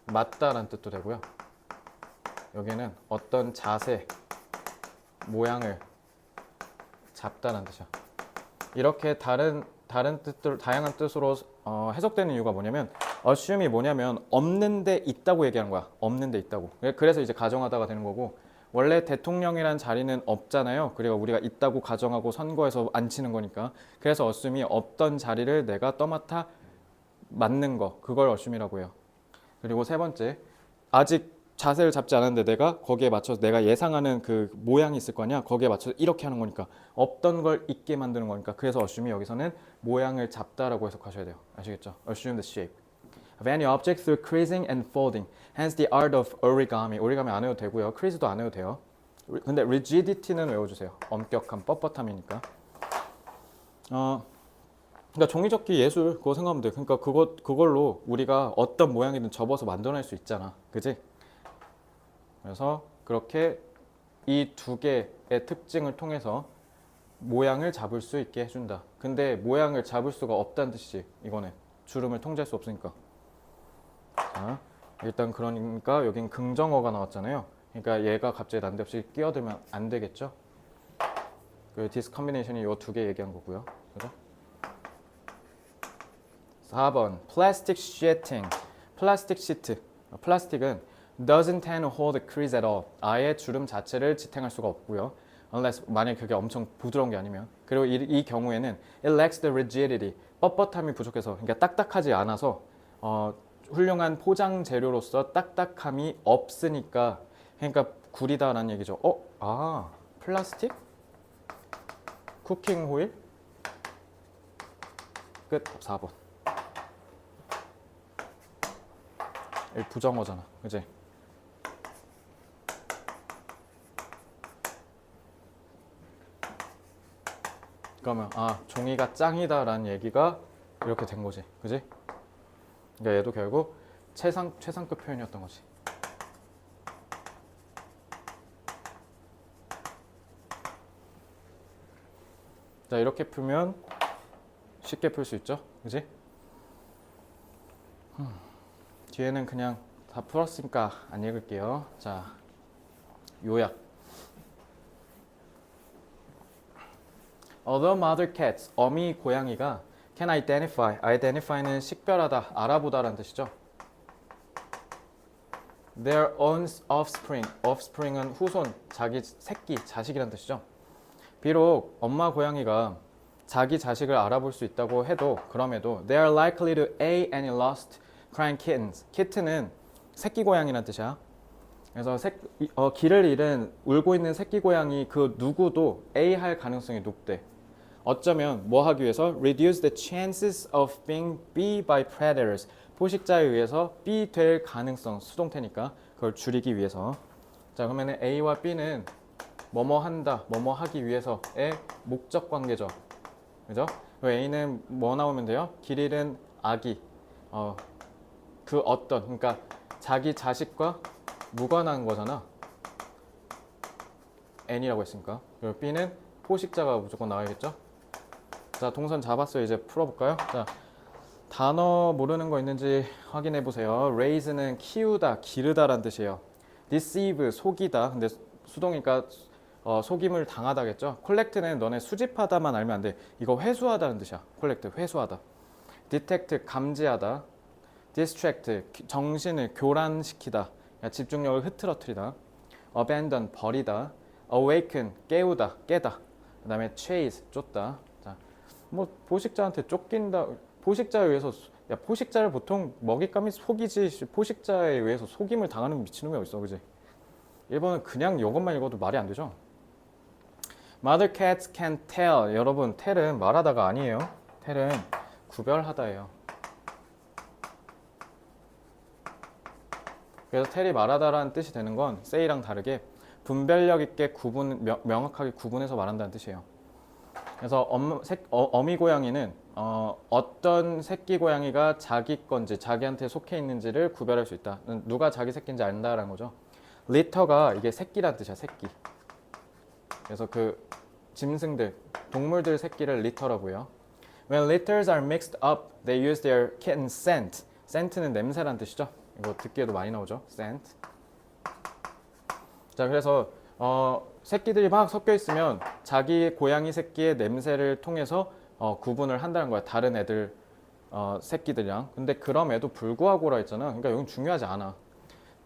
맞다라는 뜻도 되고요. 여기는 어떤 자세, 모양을 잡다라는 뜻이야. 이렇게 다양한 뜻으로 해석되는 이유가 뭐냐면 assume이 뭐냐면 없는 데 있다고 얘기하는 거야. 없는 데 있다고. 그래서 이제 가정하다가 되는 거고 원래 대통령이란 자리는 없잖아요. 그리고 우리가 있다고 가정하고 선거에서 앉히는 거니까. 그래서 assume이 없던 자리를 내가 떠맡아 맡는 거. 그걸 assume이라고 해요. 그리고 세 번째, 아직 자세를 잡지 않았는데 내가 거기에 맞춰서 내가 예상하는 그 모양이 있을 거 아니야. 거기에 맞춰서 이렇게 하는 거니까 없던 걸 있게 만드는 거니까. 그래서 assume이 여기서는 모양을 잡다라고 해석하셔야 돼요. 아시겠죠? assume the shape of any object through creasing and folding. Hence the art of origami. 오리가미 안 해도 되고요. crease도 안 해도 돼요. 근데 rigidity는 외워주세요. 엄격한, 뻣뻣함이니까. 그러니까 종이접기 예술 그거 생각하면 돼. 그러니까 그걸로 우리가 어떤 모양이든 접어서 만들어낼 수 있잖아. 그지? 그래서 그렇게 이 두 개의 특징을 통해서 모양을 잡을 수 있게 해준다. 근데 모양을 잡을 수가 없다는 뜻이지. 이거는 주름을 통제할 수 없으니까. 자, 일단 그러니까 여긴 긍정어가 나왔잖아요. 그러니까 얘가 갑자기 난데없이 끼어들면 안 되겠죠. 그 this combination이 이 두 개 얘기한 거고요. 그죠? 4번 plastic sheeting. 플라스틱 시트. 플라스틱은 doesn't tend to hold a crease at all. 아예 주름 자체를 지탱할 수가 없고요. unless 만약 그게 엄청 부드러운 게 아니면. 그리고 이 경우에는 it lacks the rigidity. 뻣뻣함이 부족해서 그러니까 딱딱하지 않아서 훌륭한 포장 재료로서 딱딱함이 없으니까 그러니까 구리다라는 얘기죠. 플라스틱? 쿠킹 호일? 끝. 4번. 이 부정어잖아. 그지? 그러면 종이가 짱이다라는 얘기가 이렇게 된 거지. 그지? 그러니까 얘도 결국 최상급 표현이었던 거지. 자, 이렇게 풀면 쉽게 풀 수 있죠? 그지? 뒤에는 그냥 다 풀었으니까 안 읽을게요. 자, 요약. Although mother cats, 어미 고양이가 can identify는 식별하다, 알아보다라는 뜻이죠. Their own offspring은 후손, 자기 새끼, 자식이라는 뜻이죠. 비록 엄마 고양이가 자기 자식을 알아볼 수 있다고 해도 그럼에도 they are likely to A any lost crying kittens. kitten은 새끼 고양이라는 뜻이야. 그래서 길을 잃은 울고 있는 새끼 고양이 그 누구도 A 할 가능성이 높대. 어쩌면 뭐 하기 위해서 reduce the chances of being B by predators. 포식자에 의해서 B 될 가능성, 수동태니까 그걸 줄이기 위해서. 자, 그러면 A와 B는 뭐뭐 한다, 뭐뭐 하기 위해서의 목적 관계죠. 그죠? A는 뭐 나오면 돼요? 길 잃은 아기. 그 어떤, 그러니까 자기 자식과 무관한 거잖아. N이라고 했으니까. 그리고 B는 포식자가 무조건 나와야겠죠? 자, 동선 잡았어요. 이제 풀어볼까요? 자, 단어 모르는 거 있는지 확인해 보세요. raise는 키우다, 기르다라는 뜻이에요. deceive, 속이다. 근데 수동이니까 속임을 당하다겠죠. collect는 너네 수집하다만 알면 안 돼. 이거 회수하다는 뜻이야. collect, 회수하다. detect, 감지하다. distract, 정신을 교란시키다. 집중력을 흐트러뜨리다. abandon, 버리다. awaken, 깨우다, 깨다. 그 다음에 chase, 쫓다. 자, 뭐 포식자한테 쫓긴다. 포식자에 의해서, 야, 포식자를 보통 먹잇감이 속이지, 포식자에 의해서 속임을 당하는 미친놈이 어딨어, 그지? 1번은 그냥 이것만 읽어도 말이 안 되죠. Mother cats can tell. 여러분, tell은 말하다가 아니에요. tell은 구별하다예요. 그래서 tell이 말하다라는 뜻이 되는 건 say랑 다르게 분별력 있게 명확하게 구분해서 말한다는 뜻이에요. 그래서 어미 고양이는 어떤 새끼 고양이가 자기 건지 자기한테 속해 있는지를 구별할 수 있다. 누가 자기 새끼인지 안다라는 거죠. litter가 이게 새끼란 뜻이야, 새끼. 그래서 그 짐승들, 동물들 새끼를 litter라고 해요. When litters are mixed up, they use their kitten scent. scent는 냄새란 뜻이죠. 이거 듣기에도 많이 나오죠, scent. 자, 그래서 새끼들이 막 섞여 있으면 자기 고양이 새끼의 냄새를 통해서 구분을 한다는 거야. 다른 애들 새끼들이랑. 근데 그럼에도 불구하고라 했잖아. 그러니까 여긴 중요하지 않아.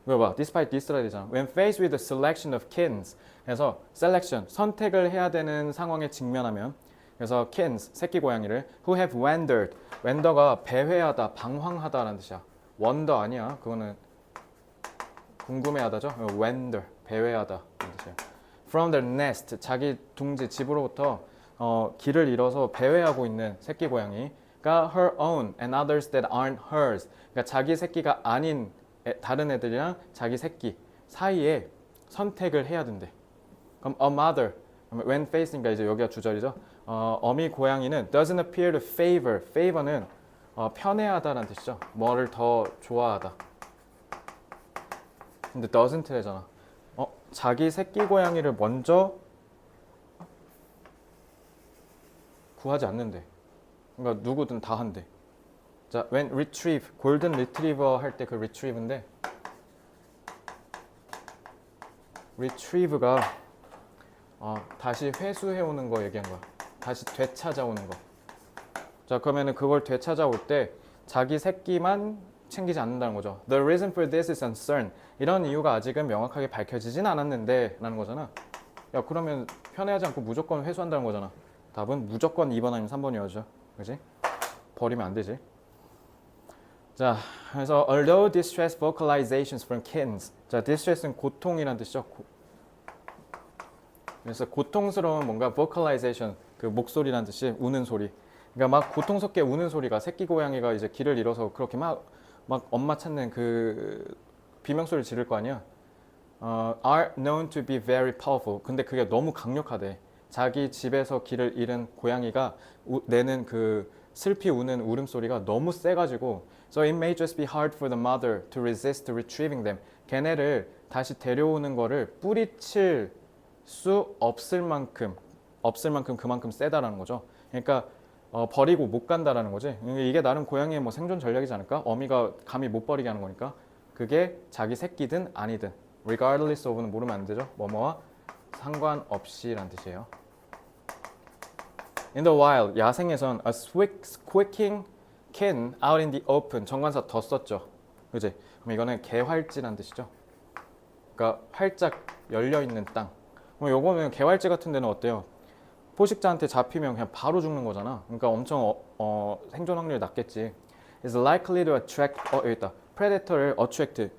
이거 봐, despite this라 되잖아. When faced with a selection of kittens. 그래서 selection, 선택을 해야 되는 상황에 직면하면. 그래서 kittens, 새끼 고양이를 who have wandered. wander가 배회하다, 방황하다라는 뜻이야. wonder 아니야. 그거는 궁금해하다죠. wander, 배회하다 이런 뜻이에요. From their nest, 자기 둥지, 집으로부터 길을 잃어서 배회하고 있는 새끼 고양이가 her own and others that aren't hers. 그러니까 자기 새끼가 아닌 다른 애들이랑 자기 새끼 사이에 선택을 해야 된대. 그럼 a mother, when facing가 이제 여기가 주절이죠. 어미 고양이는 doesn't appear to favor. favor는 편애하다라는 뜻이죠. 뭐를 더 좋아하다. 근데 doesn't 되잖아. 자기 새끼 고양이를 먼저 구하지 않는데. 그러니까 누구든 다 한대. 자, when retrieve, 골든 리트리버 할 때 그 retrieve인데 retrieve가 다시 회수해 오는 거 얘기한 거야. 다시 되찾아오는 거. 자, 그러면은 그걸 되찾아올 때 자기 새끼만 챙기지 않는다는 거죠. The reason for this is uncertain. 이런 이유가 아직은 명확하게 밝혀지진 않았는데 라는 거잖아. 야, 그러면 편애하지 않고 무조건 회수한다는 거잖아. 답은 무조건 2번 아니면 3번이어야죠. 그지? 버리면 안 되지. 자, 그래서 although distress vocalizations from kittens. 자, distress는 고통이란 뜻이죠. 그래서 고통스러운 뭔가 vocalization, 그 목소리란 뜻이 우는 소리. 그러니까 막 고통스럽게 우는 소리가 새끼 고양이가 이제 길을 잃어서 그렇게 막 엄마 찾는 그 비명소리를 지를 거 아니야. are known to be very powerful. 근데 그게 너무 강력하대. 자기 집에서 길을 잃은 고양이가 내는 그 슬피 우는 울음소리가 너무 세가지고 So it may just be hard for the mother to resist retrieving them. 걔네를 다시 데려오는 거를 뿌리칠 수 없을 만큼 그만큼 세다라는 거죠. 그러니까 버리고 못 간다라는 거지. 이게 나름 고양이의 뭐 생존 전략이지 않을까? 어미가 감히 못 버리게 하는 거니까. 그게 자기 새끼든 아니든 regardless of는 모르면 안 되죠. 뭐뭐와 상관없이란 뜻이에요. In the wild, 야생에선 a squeaking kitten out in the open. 정관사 더 썼죠. 그지? 그럼 이거는 개활지란 뜻이죠. 그러니까 활짝 열려 있는 땅. 그럼 요거는 개활지 같은 데는 어때요? 포식자한테 잡히면 그냥 바로 죽는 거잖아. 그러니까 엄청 생존 확률이 낮겠지. Is likely to attract 여기 있다. Predator를 attract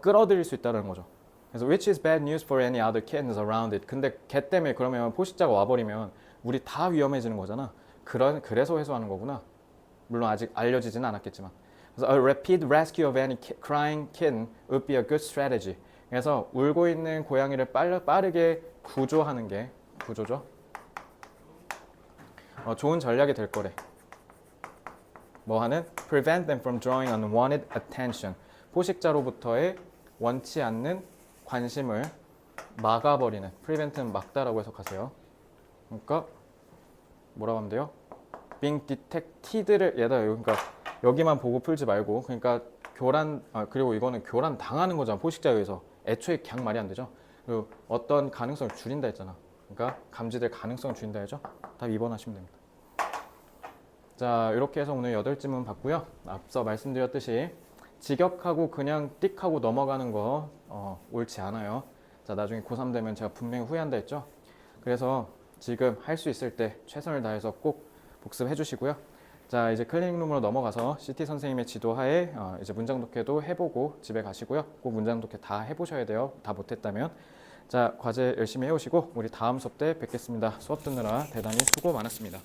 끌어들일 수 있다는 거죠. 그래서 which is bad news for any other kittens around it. 근데 개 때문에 그러면 포식자가 와버리면 우리 다 위험해지는 거잖아. 그래서 회수하는 거구나. 물론 아직 알려지지는 않았겠지만. 그래서 a rapid rescue of any crying kitten would be a good strategy. 그래서 울고 있는 고양이를 빠르게 구조하는 게 구조죠. 좋은 전략이 될 거래. 뭐 하는? Prevent them from drawing unwanted attention. 포식자로부터의 원치 않는 관심을 막아버리는. Prevent는 막다라고 해석하세요. 그러니까 뭐라고 하면 돼요? Being detected를 그러니까 여기만 보고 풀지 말고 그러니까 그리고 이거는 교란 당하는 거잖아. 포식자에 의해서. 애초에 그냥 말이 안 되죠. 그리고 어떤 가능성을 줄인다 했잖아. 그러니까 감지될 가능성을 줄인다 해죠. 답 2번 하시면 됩니다. 자, 이렇게 해서 오늘 8질문 봤고요. 앞서 말씀드렸듯이 직역하고 그냥 띡 하고 넘어가는 거 옳지 않아요. 자, 나중에 고3 되면 제가 분명히 후회한다 했죠. 그래서 지금 할 수 있을 때 최선을 다해서 꼭 복습해 주시고요. 자, 이제 클리닉룸으로 넘어가서 CT 선생님의 지도하에 이제 문장 독해도 해보고 집에 가시고요. 꼭 문장 독해 다 해보셔야 돼요. 다 못했다면. 자, 과제 열심히 해오시고 우리 다음 수업 때 뵙겠습니다. 수업 듣느라 대단히 수고 많았습니다.